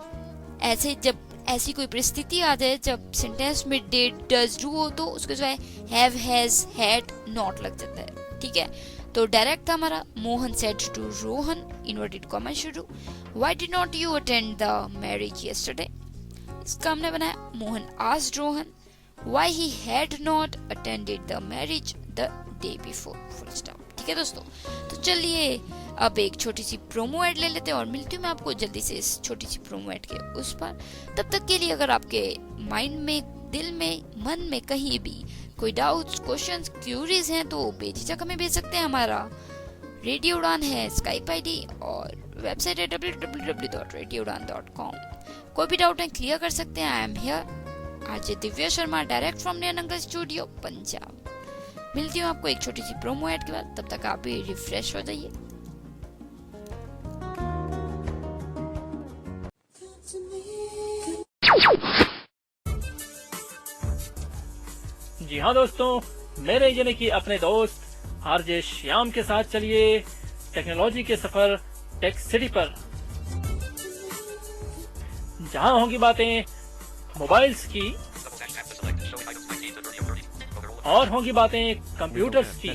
ऐसे जब ऐसी कोई परिस्थिति आ जाए जब सेंटेंस में डिड डज डू हो तो उसके सिवाय हैव हैज हैड नॉट लग जाता है, ठीक है। तो डायरेक्ट था हमारा Mohan said to Rohan inverted comma शुरू, why did not you attend the marriage yesterday. इसका हमने बनाया Mohan asked Rohan why he had not attended the marriage the day before, full stop. ठीक है दोस्तों, तो चलिए अब एक छोटी सी प्रोमो एड ले लेते हैं और मिलती हूँ मैं आपको जल्दी से इस छोटी सी प्रोमो एड के उस पर। तब तक के लिए अगर आपके माइंड में, दिल में, मन में कहीं भी कोई डाउट्स, क्वेश्चंस, क्यूरीज हैं तो बेझिझक हमें भेज सकते हैं। हमारा रेडियो उड़ान है स्काइप आईडी और वेबसाइट है www.radioudan.com। कोई भी डाउट है क्लियर कर सकते हैं। I am here RJ Divya Sharma direct from Nayanangal studio Punjab. मिलती हूँ आपको एक छोटी सी प्रोमो एड के बाद, तब तक आप भी रिफ्रेश हो जाइए। जी हाँ दोस्तों, मेरे यानी कि अपने दोस्त आरजे श्याम के साथ चलिए टेक्नोलॉजी के सफर टेक सिटी पर, जहां होंगी बातें मोबाइल्स की और होंगी बातें कंप्यूटर्स की।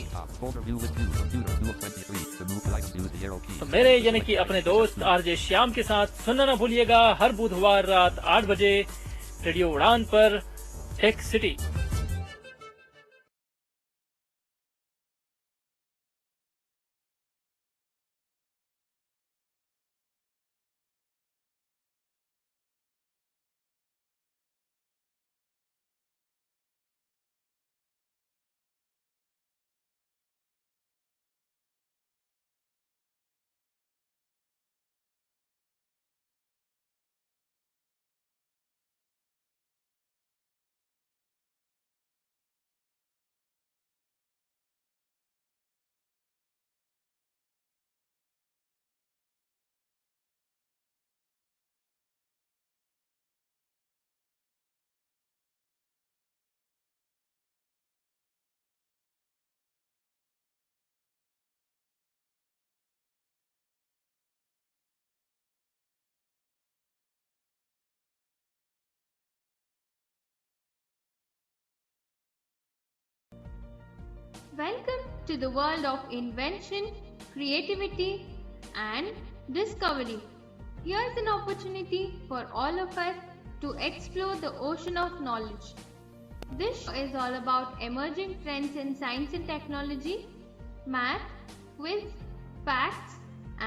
तो मेरे यानी कि अपने दोस्त आरजे श्याम के साथ सुनना न भूलिएगा हर बुधवार रात 8 बजे रेडियो उड़ान पर tech city. Welcome to the world of invention, creativity, and discovery. Here's an opportunity for all of us to explore the ocean of knowledge. This show is all about emerging trends in science and technology, math, quiz, facts,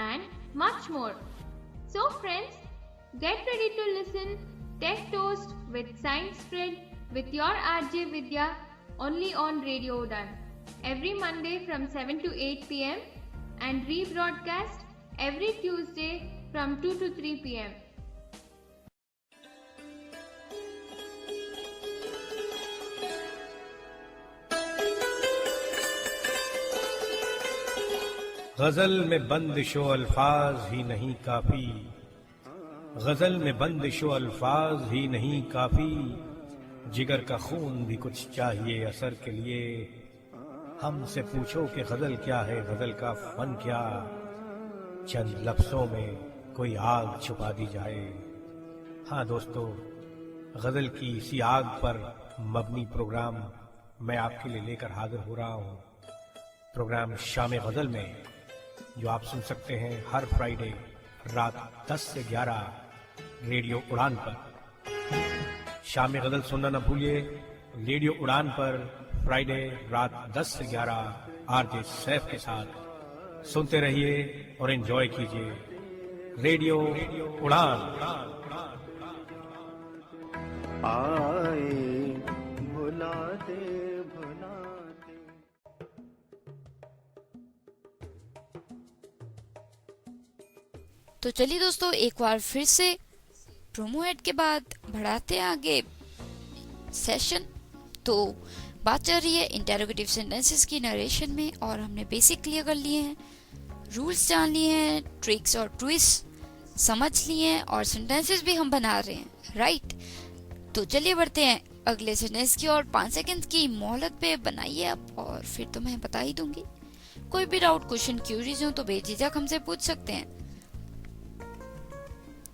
and much more. So friends, get ready to listen Tech Toast with Science Spread with your RJ Vidya only on Radio Udan. Every Monday from 7 to 8 p.m. and rebroadcast every Tuesday from 2 to 3 p.m. गजल में बंदिशो अल्फाज ही नहीं काफी, गजल में बंदिशो अल्फाज ही नहीं काफी, जिगर का खून भी कुछ चाहिए असर के लिए। हमसे पूछो कि गजल क्या है, गजल का फन क्या, चंद लफ्जों में कोई आग छुपा दी जाए। हाँ दोस्तों, गजल की इसी आग पर मबनी प्रोग्राम मैं आपके लिए लेकर हाजिर हो रहा हूँ। प्रोग्राम शाम गजल में जो आप सुन सकते हैं हर फ्राइडे रात 10 से 11 रेडियो उड़ान पर। शाम गजल सुनना न भूलिए रेडियो उड़ान पर फ्राइडे रात 10 से 11 आरजे सैफ के साथ। सुनते रहिए और एंजॉय कीजिए रेडियो उड़ान। आए भुलाते भुलाते। तो चलिए दोस्तों, एक बार फिर से प्रोमो एड के बाद बढ़ाते हैं आगे सेशन। तो बात चल रही है इंटेरोगेटिव सेंटेंसेस की नरेशन में, और हमने बेसिक क्लियर कर लिए हैं, रूल्स जान लिए हैं, ट्रिक्स और ट्विस्ट समझ लिए हैं, और सेंटेंसेस भी हम बना रहे हैं, राइट। तो चलिए बढ़ते हैं अगले सेंटेंस की, और 5 सेकंड की मोहलत पे बनाइए आप, और फिर तो मैं बता ही दूंगी। कोई भी डाउट, क्वेश्चन, क्यूरीज हो तो बेझिझक हमसे पूछ सकते हैं।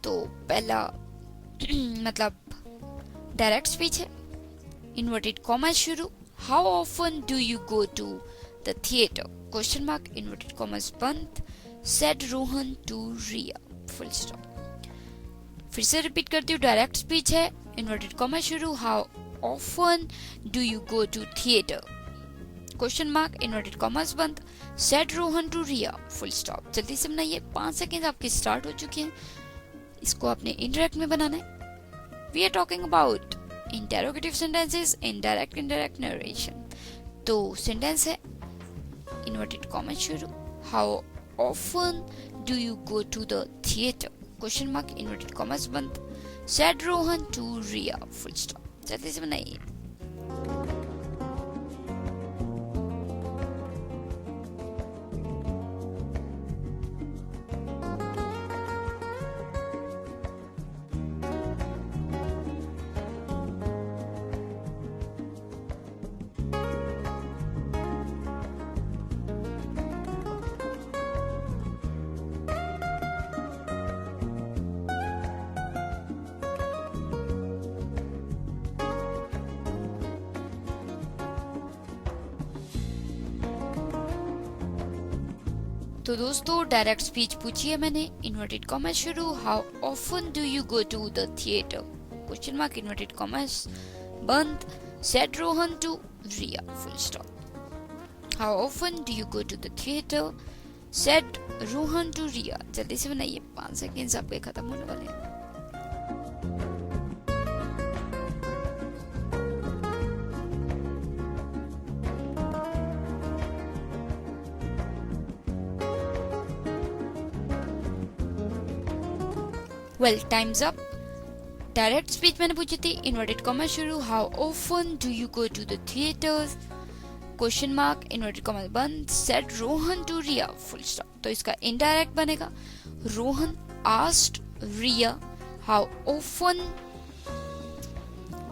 तो पहला मतलब डायरेक्ट स्पीच है, इन्वर्टेड कॉमा शुरू। How often do you go to the theatre, question mark, inverted commas बंद, said Rohan to Riya, full stop. फिर से रिपीट करती हूँ, डायरेक्ट स्पीच है, इन्वर्टेड कॉमा शुरू। How often do you go to theatre, question mark, inverted commas बंद, said Rohan to Riya, full stop. जल्दी से बनाइए, 5 सेकेंड आपके स्टार्ट हो चुके हैं। इसको आपने इनडायरेक्ट में बनाना है। We are talking about interrogative sentences in direct indirect narration. तो सेंटेंस है, इन्वर्टेड कॉमा शुरू। How often do you go to the theatre, question mark, inverted commas बंद, said Rohan to Riya, full stop. जल्दी से बनाइए। तो दोस्तों, डायरेक्ट स्पीच पूछी है मैंने, इन्वर्टेड कॉमा शुरू। How often do you go to the theatre, question mark, inverted commas बंद, said Rohan to Riya, full stop. How often do you go to the theatre, said Rohan to Riya. जल्दी से बनाइए, 5 सेकेंड आपके खत्म होने वाले हैं। Well, time's up. Direct speech मैंने पूछी थी, इन्वर्टेड कॉमा शुरू। How often do you go to the theatres, question mark, inverted comma बंद, said Rohan to Riya, full stop. तो इसका इनडायरेक्ट बनेगा, Rohan asked Riya how often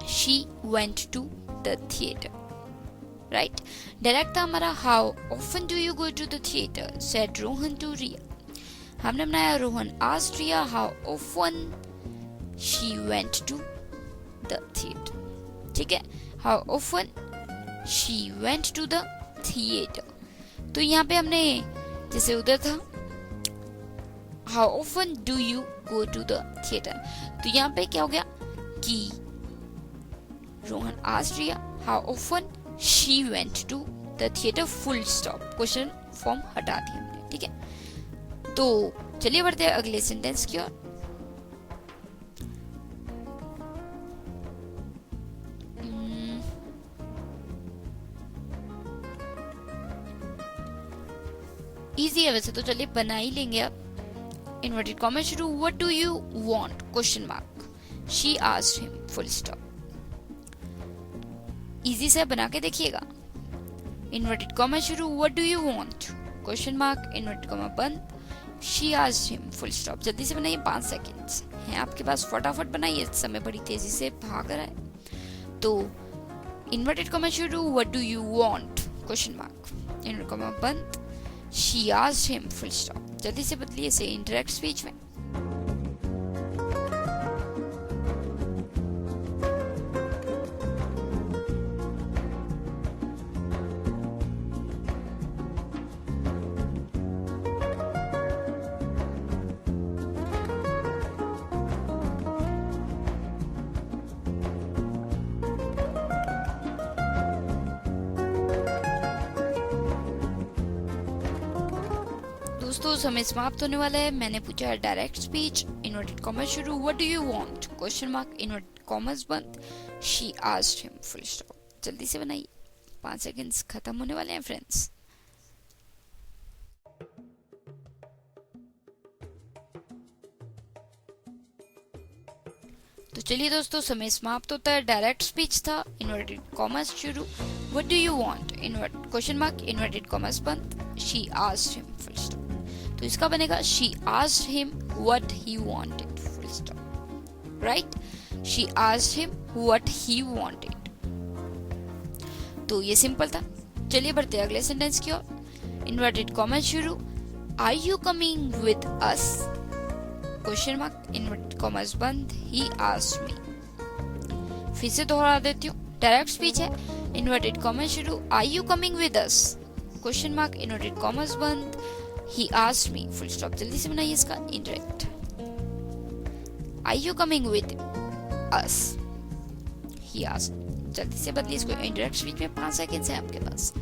she went to the theatre, right. Direct था हमारा, how often do you go to the theatre, said Rohan to Riya. हमने बनाया, Rohan asked Riya how often she went to the theatre, ठीक है। How often she went to the theatre. तो यहाँ पे हमने जैसे उधर था, how often do you go to the theatre, तो यहाँ पे क्या हो गया कि Rohan asked Riya how often she went to the theatre, full stop. Question form हटा दिया हमने, ठीक है। तो चलिए बढ़ते हैं अगले सेंटेंस की ओर। इजी है वैसे तो, चलिए बना ही लेंगे अब। इन्वर्टेड कॉमा शुरू, what do you want, question mark, she asked him, full stop. Easy से बना के देखिएगा। इन्वर्टेड कॉमा शुरू, what do you want, question mark, inverted comma बंद, she asked him, full stop. जल्दी से बनाइए, 5 सेकेंड्स हैं आपके पास, फटाफट बनाइए, समय बड़ी तेजी से भाग रहा है। तो इन्वर्टेड कॉमा शुरू, what do you want, question mark, inverted comma बंद, she asked him, full stop. जल्दी से बदलिए इसे इंडायरेक्ट स्पीच में। दोस्तों समय समाप्त होने वाला है। मैंने पूछा डायरेक्ट स्पीच, इन्वर्टेड कॉमर्स शुरू, what do you want, question mark, inverted commas बंद, she asked him, full stop. जल्दी से बनाइए, 5 सेकंड्स खत्म होने वाले हैं फ्रेंड्स। तो चलिए दोस्तों समय समाप्त होता है। डायरेक्ट स्पीच था, इन्वर्टेड कॉमर्स शुरू, what do you want, inverted question mark, inverted commas बंद, she asked him, full stop. तो इसका बनेगा she asked him what he wanted, full stop. Right, she asked him what he wanted. तो ये simple था। चलिए बढ़ते हैं अगले सेंटेंस की ओर। इन्वर्टेड कॉमर्स शुरू, are you coming with us, question mark, inverted commas बंद, ही आस्क्ड मी। फिर से दोहरा देती हूँ, डायरेक्ट स्पीच है, इन्वर्टेड कॉमर्स शुरू, are you coming with us, question mark, inverted commas बंद, he asked me, full stop. जल्दी से बनाइए इसका indirect, are you coming with us, he asked. जल्दी से बदलिए इसको इनडायरेक्ट स्पीच में, 5 सेकंड है आपके पास।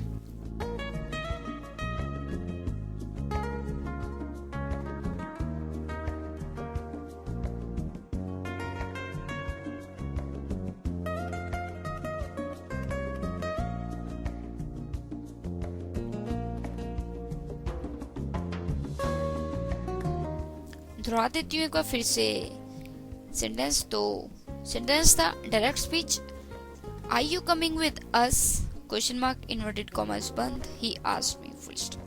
दोहरा देती हूँ एक बार फिर से सेंटेंस। तो सेंटेंस था direct speech, are you coming with us, question mark, inverted commas बंद, he asked me, full stop.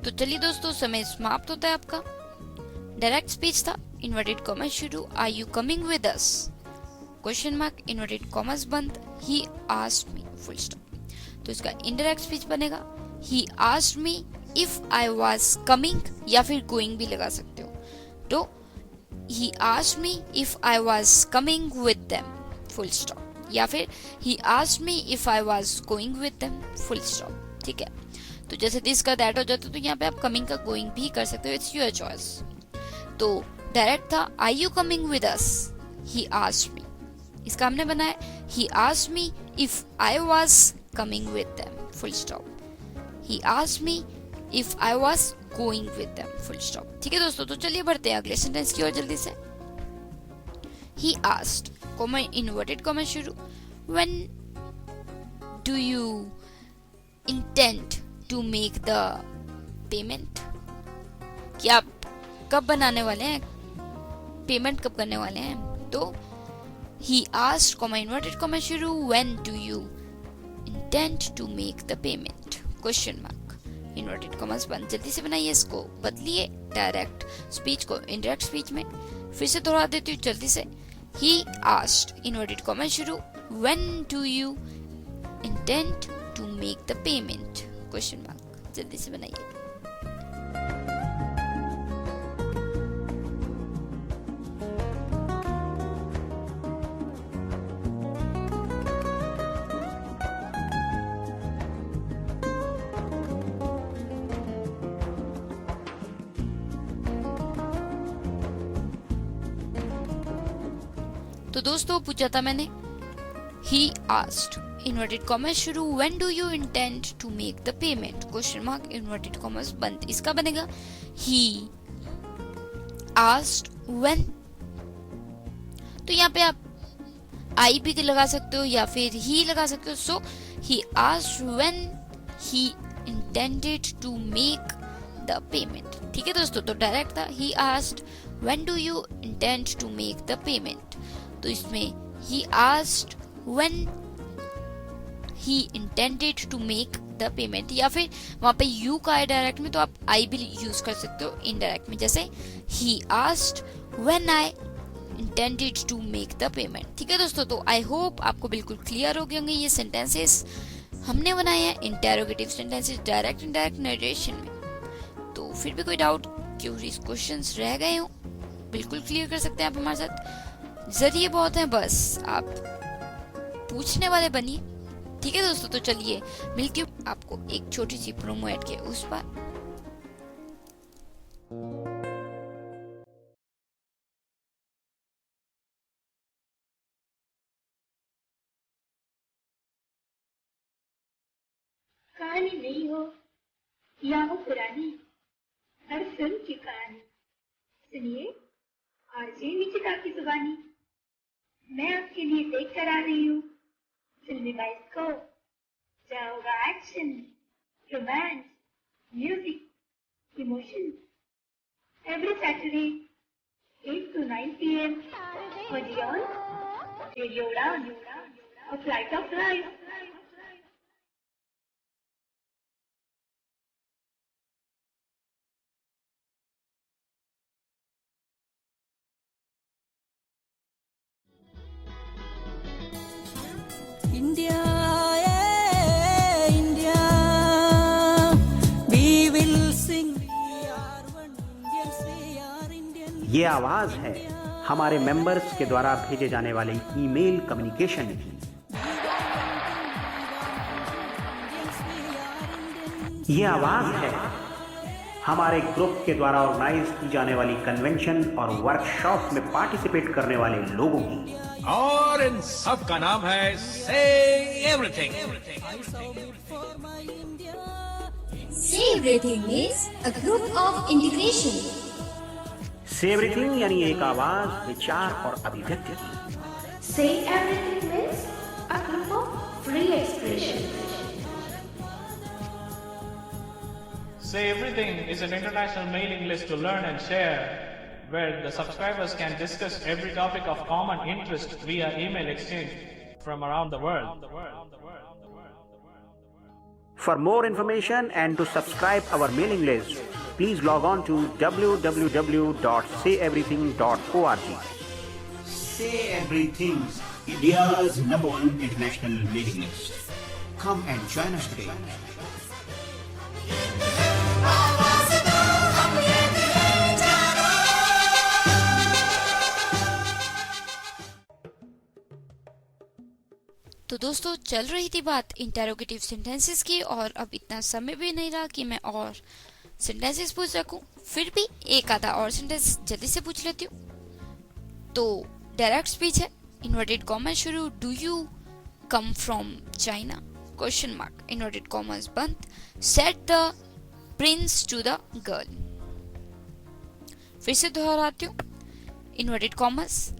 तो चलिए दोस्तों समय समाप्त होता है आपका। डायरेक्ट स्पीच था, इन्वर्टेड कॉमर्स शुरू, are you coming with us, question mark, inverted commas बंद, he asked me, full stop. तो इसका इनडायरेक्ट स्पीच बनेगा, he asked me if I was coming, या फिर गोइंग भी लगा सकते हो। तो he asked me if I was coming with them, full stop, या फिर ही asked me if I was going with them, full stop. ठीक है, तो जैसे दिस का दैट हो जाता है, तो यहाँ पे आप कमिंग का गोइंग भी कर सकते हो, इट्स योर चॉइस। तो डायरेक्ट था, are you coming with us, he asked me. इसका हमने बनाया, he asked me if I was coming with them, full stop. He asked me if I was going with them, full stop. ठीक है दोस्तों, तो चलिए बढ़ते हैं अगले सेंटेंस की ओर जल्दी से। He asked, comma inverted comma शुरू, when do you intend to make the payment, कि आप कब बनाने वाले हैं, पेमेंट कब करने वाले हैं। तो he asked, comma inverted comma शुरू, when do you intend to make the payment, question mark, inverted commas बंद। जल्दी से बनाइए इसको, बदलिए डायरेक्ट स्पीच को इनडायरेक्ट स्पीच में। फिर से दोहरा देती हूँ जल्दी से, ही आस्क्ड, इन्वर्टेड कॉमर्स शुरू, when do you intend to make the payment, question mark. जल्दी से बनाइए। तो दोस्तों पूछा था मैंने, ही आस्क्ड, इन्वर्टेड कॉमर्स शुरू, when do you intend to make the payment, question mark, inverted commas बंद। इसका बनेगा, ही आस्क्ड व्हेन। तो यहाँ पे आप आई भी लगा सकते हो या फिर ही लगा सकते हो। So he asked when he intended to make the payment. ठीक है दोस्तों, तो डायरेक्ट था, he asked when do you intend to make the payment. तो इसमें he asked when he intended to make the payment, या फिर वहां पे you का है डायरेक्ट में, तो आप I भी यूज कर सकते हो इनडायरेक्ट में, जैसे he asked when I intended to make the payment। ठीक है दोस्तों, तो आई होप आपको बिल्कुल क्लियर हो गए होंगे ये सेंटेंसेस हमने बनाए हैं, interrogative sentences direct indirect narration में। तो फिर भी कोई डाउट, क्यूरीज, क्वेश्चंस रह गए हो, बिल्कुल क्लियर कर सकते हैं आप हमारे साथ। जरिए बहुत हैं, बस आप पूछने वाले बनिए। ठीक है दोस्तों, तो चलिए मिलती हूँ आपको एक छोटी सी प्रोमो ऐड के उस पर। कहानी नई हो या हो पुरानी, हर फिल्म की कहानी सुनिए आरजे निकिता की जुबानी। मैं आपके लिए देख कर आ रही हूँ फिल्मी बाइस्कोप, जहाँ होगा action, romance, music, emotion. Every Saturday 8 to 9 p.m. only on Radio Udan, a flight of life. India, yeah, India, we will sing. We are one Indians, we are Indian. ये आवाज है हमारे मेंबर्स के द्वारा भेजे जाने वाले ईमेल कम्युनिकेशन की। ये आवाज है हमारे ग्रुप के द्वारा ऑर्गेनाइज की जाने वाली कन्वेंशन और वर्कशॉप में पार्टिसिपेट करने वाले लोगों की। और इन सब का नाम है से everything. Say Everything is a group of integration. से एवरीथिंग यानी एक आवाज, विचार और अभिव्यक्ति की। Say Everything means a group of free expression. Say Everything is an international mailing list to learn and share, where the subscribers can discuss every topic of common interest via email exchange from around the world. For more information and to subscribe our mailing list, please log on to www.sayeverything.org. Say Everything, India's #1 international mailing list. Come and join us today. तो दोस्तों, चल रही थी बात interrogative sentences की, और अब इतना समय भी नहीं रहा कि मैं और सेंटेंसेस पूछ सकूं। फिर भी एक आधा और सेंटेंस जल्दी से पूछ लेती हूँ। तो डायरेक्ट स्पीच है, इन्वर्टेड कॉमर्स शुरू। Do you come from China? Question mark, inverted commas बंद। Said the prince to the girl. फिर से दोहराती हूँ, inverted commas,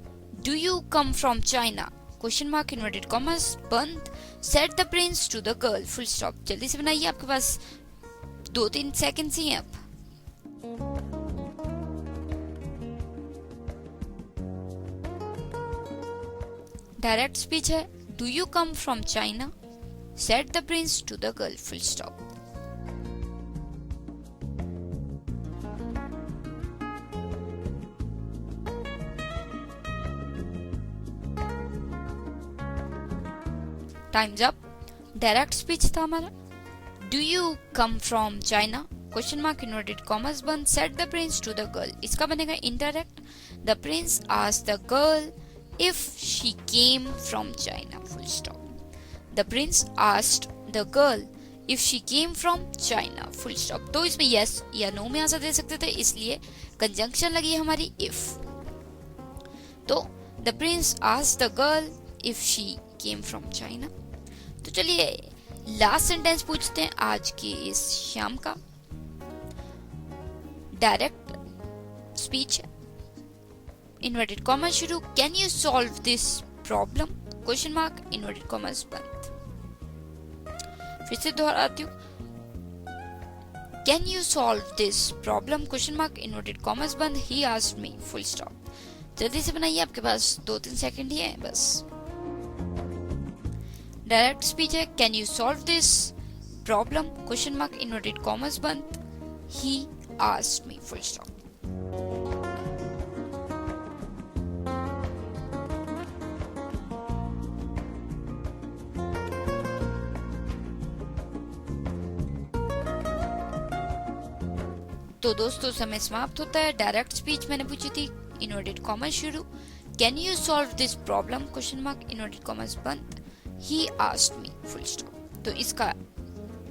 do you come from China? Question mark, inverted commas बंद। Said the prince to the girl, full stop. जल्दी से बनाइए, आपके पास 2-3 सेकंड्स ही हैं अब। डायरेक्ट स्पीच है, do you come from China? Said the prince to the girl, full stop. Time's up. Direct speech था हमारा, do you come from China? Question mark, inverted commas बंद। Said the prince to the girl, इसका बनेगा indirect. The prince asked the girl if she came from China, full stop. The prince asked the girl if she came from China, full stop. तो इसमें yes या no में answer दे सकते थे, इसलिए conjunction लगी हमारी इफ। तो the prince asked the girl if she came from China. तो चलिए लास्ट सेंटेंस पूछते हैं आज की इस शाम का। डायरेक्ट स्पीच, इन्वर्टेड कॉमर्स शुरू। Can you solve this problem? Question mark, inverted commas बंद। फिर से दोहराती हूँ, can you solve this problem? Question mark, inverted commas बंद। He asked me, full stop. जल्दी से बनाइए, आपके पास 2-3 सेकंड ही है बस। डायरेक्ट स्पीच है, can you solve this problem? Question mark, inverted commas बंद। He asked me, full stop. तो दोस्तों समय समाप्त होता है। डायरेक्ट स्पीच मैंने पूछी थी, इन्वर्टेड कॉमर्स शुरू। Can you solve this problem? Question mark, inverted commas बंद। He asked me full stop. तो इसका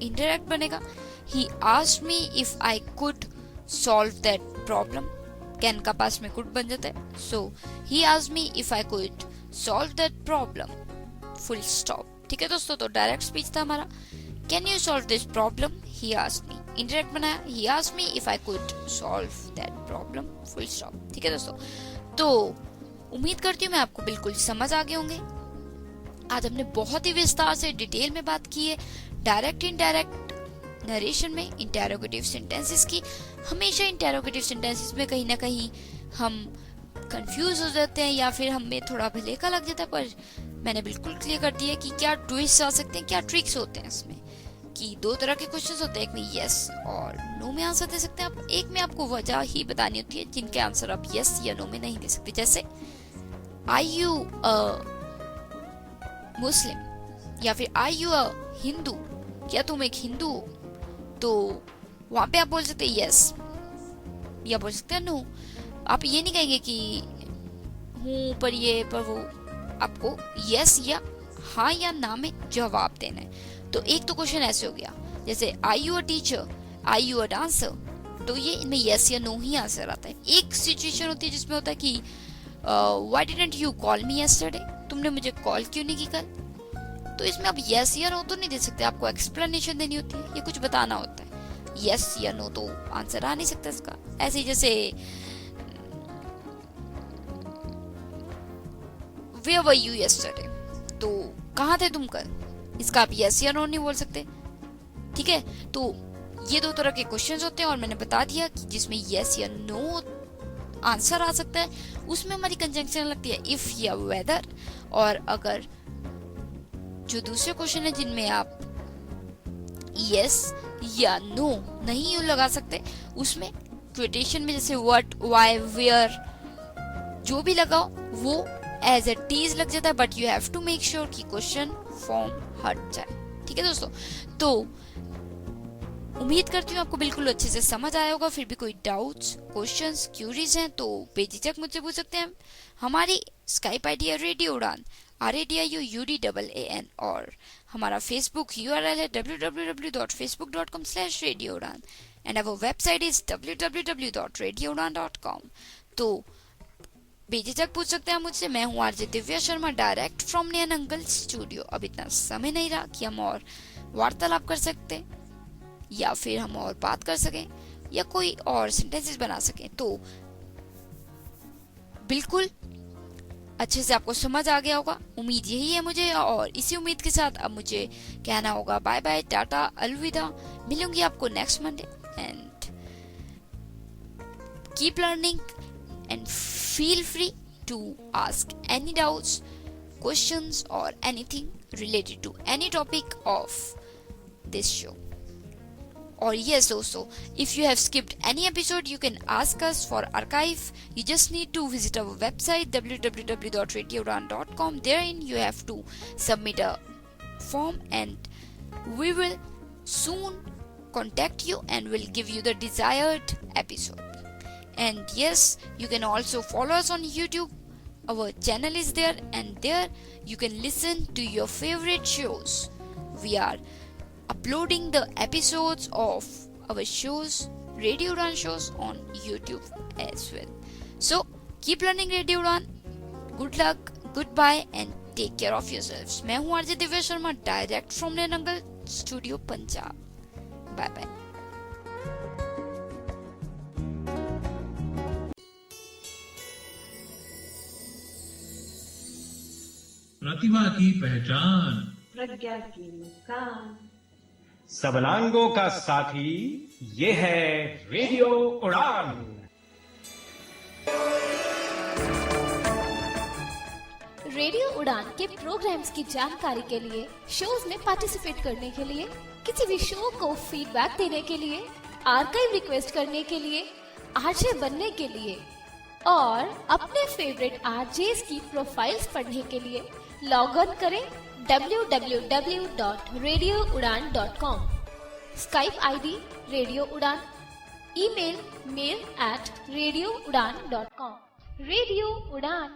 इंडायरेक्ट बनेगा he asked me if I could solve that problem. Can का पास में कुड बन जाता है, so he asked me if I could solve that problem full stop. ठीक है दोस्तों, तो डायरेक्ट स्पीच था हमारा can you solve this problem, he asked me. Indirect बनाया he asked me if I could solve that problem full stop. ठीक है दोस्तों, तो उम्मीद करती हूँ मैं आपको बिल्कुल समझ आ गए होंगे। आज हमने बहुत ही विस्तार से डिटेल में बात की है डायरेक्ट इनडायरेक्ट नरेशन में इंटेरोगेटिव सेंटेंसेस की। हमेशा इंटेरोगेटिव सेंटेंसेस में कहीं ना कहीं हम कंफ्यूज हो जाते हैं या फिर हमें थोड़ा भलेखा लग जाता है, पर मैंने बिल्कुल क्लियर कर दिया कि क्या ट्विस्ट आ सकते हैं, क्या ट्रिक्स होते हैं इसमें। कि दो तरह के क्वेश्चंस होते हैं, एक में यस और नो में आंसर दे सकते हैं आप, एक में आपको वजह ही बतानी होती है जिनके आंसर आप यस या नो में नहीं दे सकते। जैसे आर यू अ मुस्लिम या फिर आर यू अ हिंदू, क्या तुम एक हिंदू हो, तो वहां पे आप बोल सकते हैं यस या बोल सकते हैं नो। आप ये नहीं कहेंगे कि हूँ पर ये पर वो, आपको यस या हाँ या ना में जवाब देना है। तो एक तो क्वेश्चन ऐसे हो गया जैसे are you a teacher, are you a dancer, तो ये इनमें यस या नो ही आंसर आता है। एक सिचुएशन होती है जिसमें होता है कि why didn't you call me yesterday, तुमने मुझे कॉल क्यों नहीं की कल, तो इसमें आप यस या नो तो नहीं दे सकते, आपको एक्सप्लेनेशन देनी होती है, ये कुछ बताना होता है। यस या नो तो आंसर आ नहीं सकता इसका। ऐसे ही जैसे Where were you yesterday? तो कहाँ थे तुम कल, इसका आप यस या नो नहीं बोल सकते। ठीक है, तो ये दो तरह के क्वेश्चंस होते हैं और मैंने बता दिया कि जिसमें यस या नो आंसर आ सकता है उसमें हमारी कंजंक्शन लगती है इफ या वेदर। और अगर जो दूसरे क्वेश्चन है जिनमें आप यस या नो नहीं लगा सकते, उसमें क्वेटेशन में जैसे व्हाट, व्हाई, वेयर जो भी लगाओ वो एज ए टीज लग जाता है, but you have to make sure कि क्वेश्चन फॉर्म हट जाए। ठीक है दोस्तों, तो उम्मीद करती हूँ आपको बिल्कुल अच्छे से समझ आया होगा। फिर भी कोई डाउट्स, क्वेश्चंस, क्यूरीज हैं तो बेझिझक मुझसे पूछ सकते हैं। हमारी स्काइप आईडी है रेडियो उड़ान RADIOUDAAN और हमारा फेसबुक URL है www.facebook.com/radioudan and our website is www.radioudan.com। तो बेझिझक पूछ सकते हैं मुझसे। मैं हूँ RJ Divya Sharma, direct from Nayan uncle studio. अब इतना समय नहीं रहा कि हम और वार्तालाप कर सकते या फिर हम और बात कर सकें या कोई और सेंटेंसेस बना सकें। तो बिल्कुल अच्छे से आपको समझ आ गया होगा, उम्मीद यही है मुझे। और इसी उम्मीद के साथ अब मुझे कहना होगा बाय बाय, टाटा, अलविदा। मिलूंगी आपको next Monday and keep learning and feel free to ask any doubts, questions or anything related to any topic of this show. Or yes दोस्तों, if you have skipped any episode you can ask us for archive. You just need to visit our website www.radioudan.com. Therein you have to submit a form and we will soon contact you and will give you the desired episode. And yes, you can also follow us on YouTube. Our channel is there and there you can listen to your favorite shows. We are uploading the episodes of our shows, Radio Udan shows on YouTube as well. So keep learning Radio Udan. Good luck, goodbye and take care of yourselves. मैं हूँ RJ Divya Sharma, direct from Nayanangal studio Punjab. Bye bye. प्रतिभा की पहचान, प्रज्ञा की मुस्कान, सबलांगों का साथी, ये है रेडियो उड़ान। रेडियो उड़ान के प्रोग्राम्स की जानकारी के लिए, शोज में पार्टिसिपेट करने के लिए, किसी भी शो को फीडबैक देने के लिए, आर्काइव रिक्वेस्ट करने के लिए, आरजे बनने के लिए और अपने फेवरेट आरजेस की प्रोफाइल्स पढ़ने के लिए लॉग ऑन करें www.radioudan.com। स्काइप आईडी रेडियो उड़ान, ईमेल mail@radioudan.com। रेडियो उड़ान,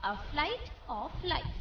a flight of life।